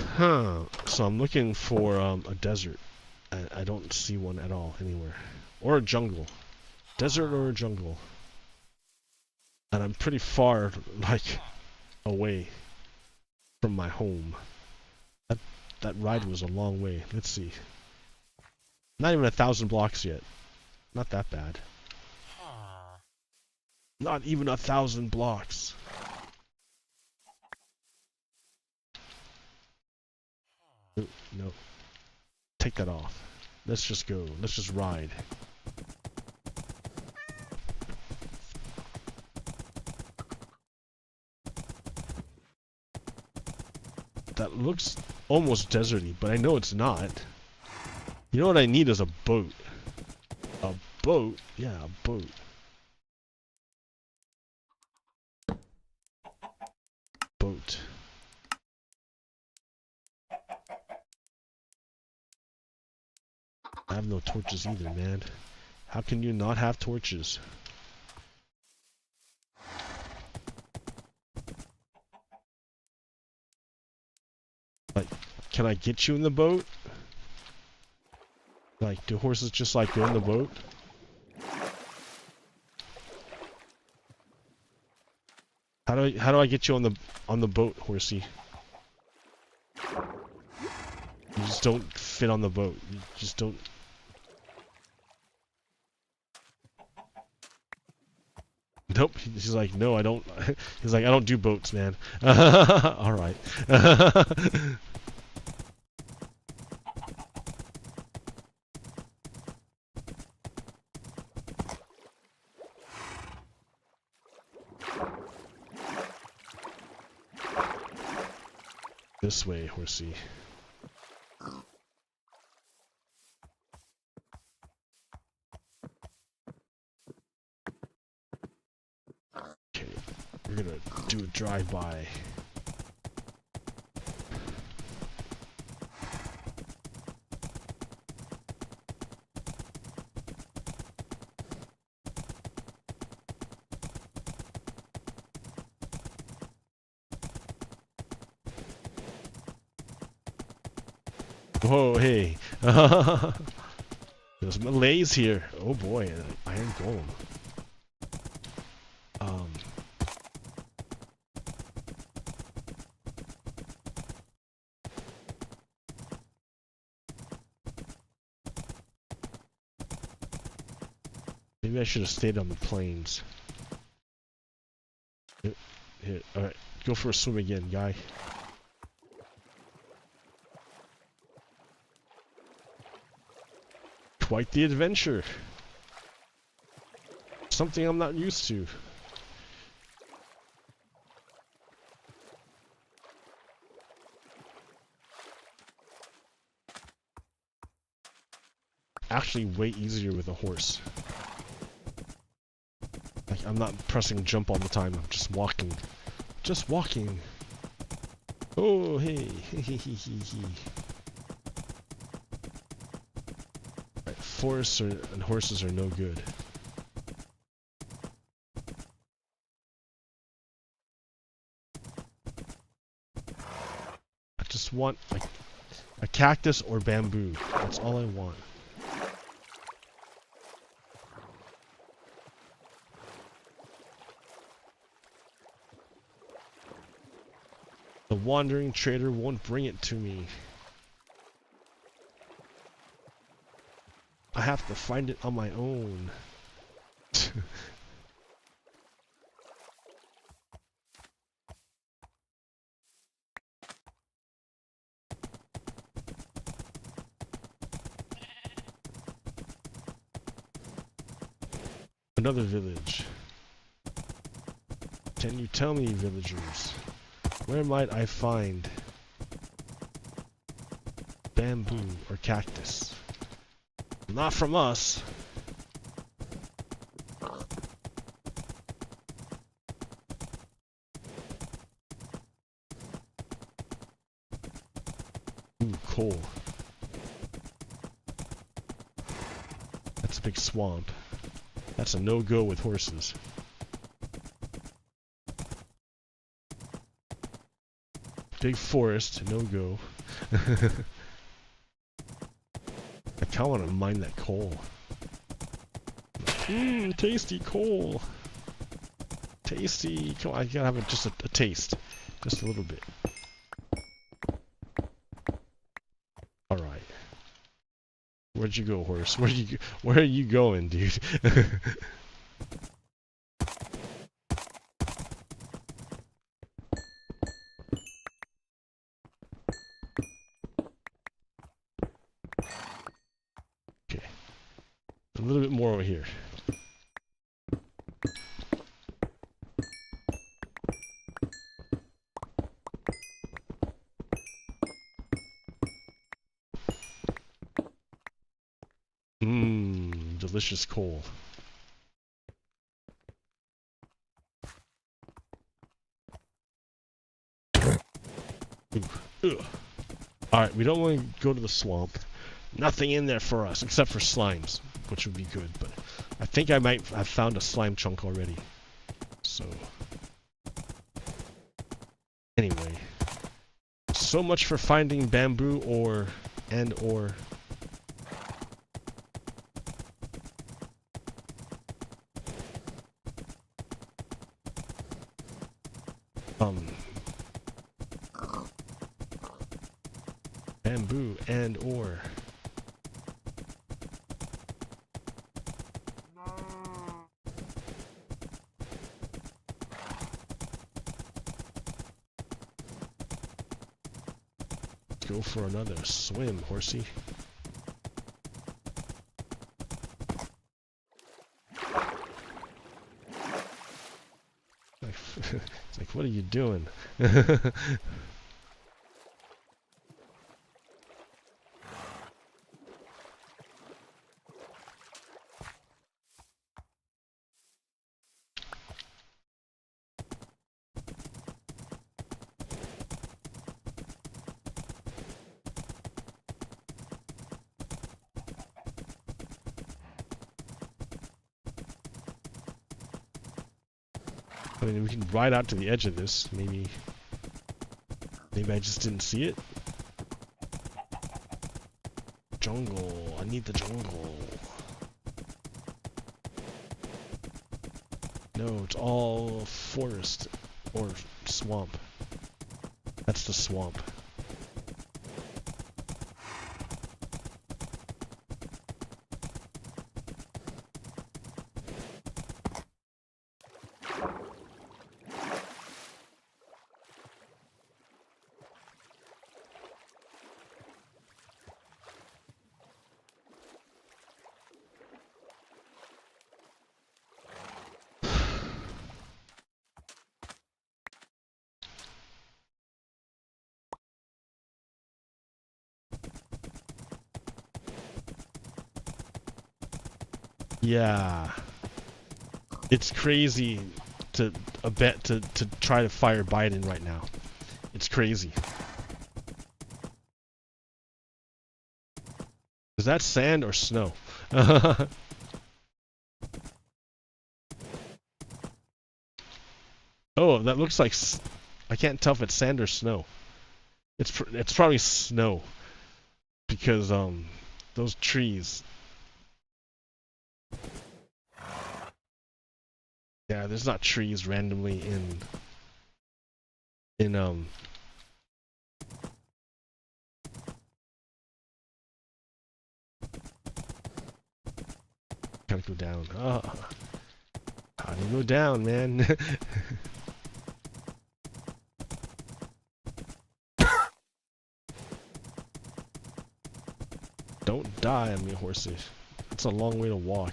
A: Huh. So I'm looking for a desert. I don't see one at all anywhere. Or a jungle. Desert or a jungle. And I'm pretty far, like, away from my home. That ride was a long way. Let's see. Not even 1,000 blocks yet. Not that bad. Not even 1,000 blocks. No. Take that off. Let's just go. Let's just ride. That looks almost deserty, but I know it's not. You know what I need is a boat. A boat? Yeah, a boat. Boat. I have no torches either, man. How can you not have torches? Like, can I get you in the boat? Like, do horses just like go in the boat? How do I get you on the boat, horsey? You just don't fit on the boat. You just don't. Nope. He's like, no, I don't. He's like, I don't do boats, man. All right. This way, horsey. Okay, we're gonna do a drive-by. Whoa, hey. There's Malays here. Oh boy, iron golem. Maybe I should have stayed on the plains. Here, alright, go for a swim again, guy. Quite the adventure. Something I'm not used to. Actually way easier with a horse. Like, I'm not pressing jump all the time, I'm just walking. Just walking. Oh, hey. Right, forests and horses are no good. I just want like a cactus or bamboo. That's all I want. The wandering trader won't bring it to me. I have to find it on my own. Another village. Can you tell me, villagers, where might I find bamboo or cactus? Not from us. Ooh, coal. That's a big swamp. That's a no-go with horses. Big forest, no-go. I kinda wanna mine that coal. Mmm, tasty coal! Tasty! Come on, I gotta have just a taste. Just a little bit. Alright. Where'd you go, horse? Where are you going, dude? Okay. A little bit more over here. Mmm, delicious coal. Alright, we don't want to go to the swamp. Nothing in there for us, except for slimes, which would be good, but I think I might have found a slime chunk already. So, anyway. So much for finding bamboo or bamboo and or. Let's go for another swim, horsey. It's like, what are you doing? I mean, we can ride out to the edge of this. Maybe I just didn't see it. jungle. I need the jungle. No, it's all forest or swamp. That's the swamp. Yeah, it's crazy to try to fire Biden right now. It's crazy. Is that sand or snow? Oh, that looks like I can't tell if it's sand or snow. It's probably snow because those trees. Yeah, there's not trees randomly in gotta go down. Oh, how do you go down, man? Don't die on me, horsey. It's a long way to walk.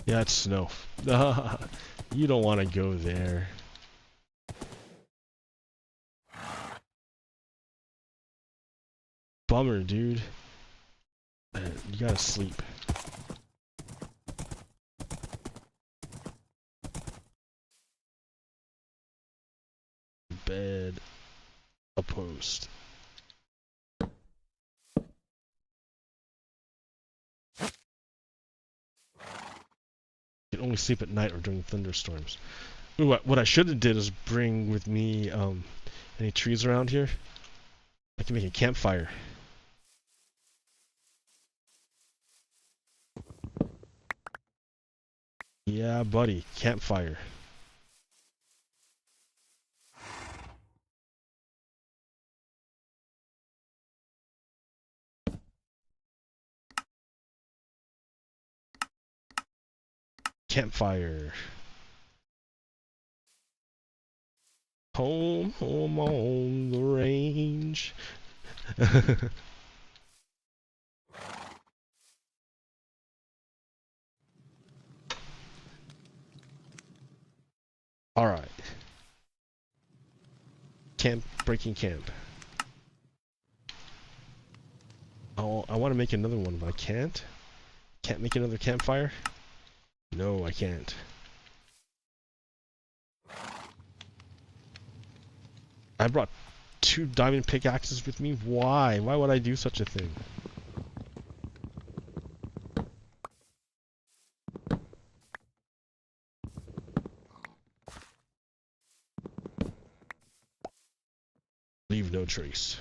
A: Yeah, it's snow. You don't want to go there. Bummer, dude. You gotta sleep. Bed. A post. You can only sleep at night or during thunderstorms. Ooh, what I should have did is bring with me any trees around here. I can make a campfire. Yeah, buddy, campfire. Campfire. Home, home on the range. All right. Breaking camp. Oh, I want to make another one, but I can't. Can't make another campfire? No, I can't. I brought 2 diamond pickaxes with me. Why? Why would I do such a thing? Leave no trace.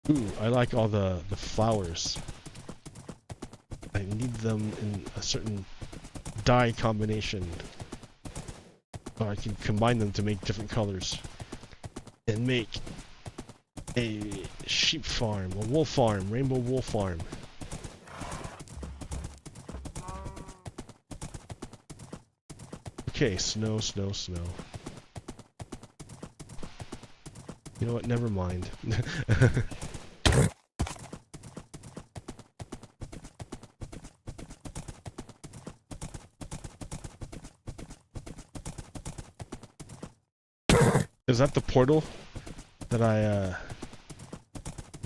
A: Ooh, I like all the flowers. I need them in a certain dye combination. So I can combine them to make different colors. And make a sheep farm, a wool farm, rainbow wool farm. Okay, snow, snow, snow. You know what, never mind. Is that the portal that I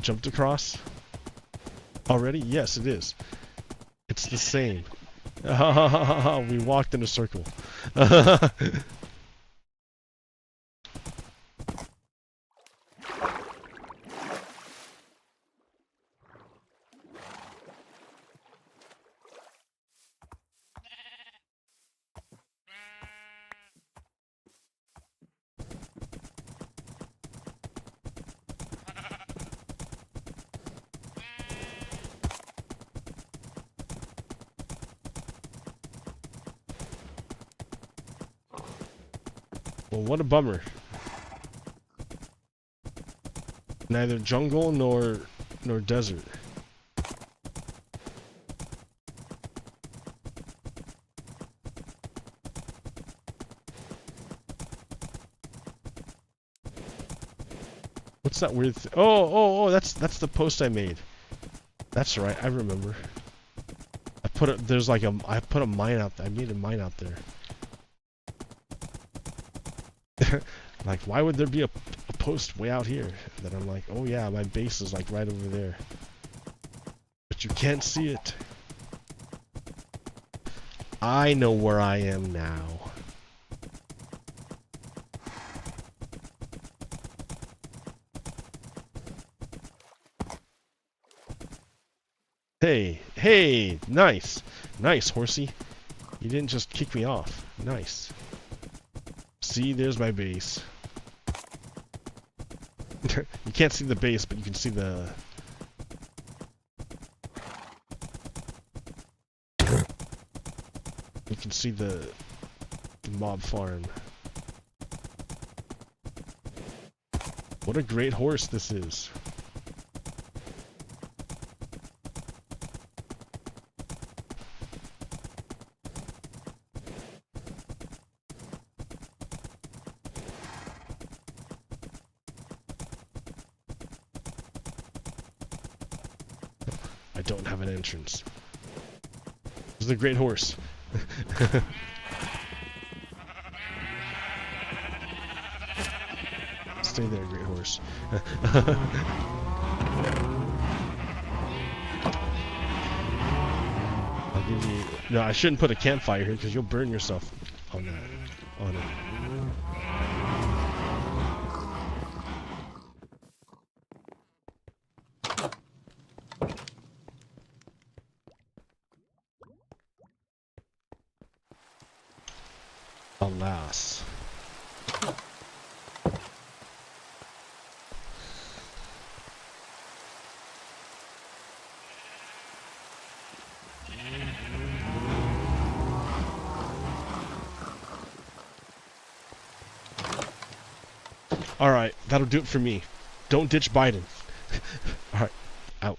A: jumped across already? Yes, it is. It's the same. We walked in a circle. Well, what a bummer. Neither jungle nor desert. What's that weird oh, that's the post I made. That's right, I remember. I put a mine out there. I made a mine out there. Like, why would there be a post way out here? And then I'm like, oh yeah, my base is like right over there. But you can't see it. I know where I am now. Hey, nice. Nice, horsey. You didn't just kick me off. Nice. See, there's my base. You can't see the base, but you can see the... You can see the mob farm. What a great horse this is. I don't have an entrance. This is a great horse. Stay there, great horse. I'll give you... No, I shouldn't put a campfire here because you'll burn yourself on that. On it. Alas. Alright, that'll do it for me. Don't ditch Biden. Alright, out.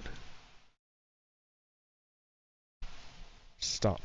A: Stop.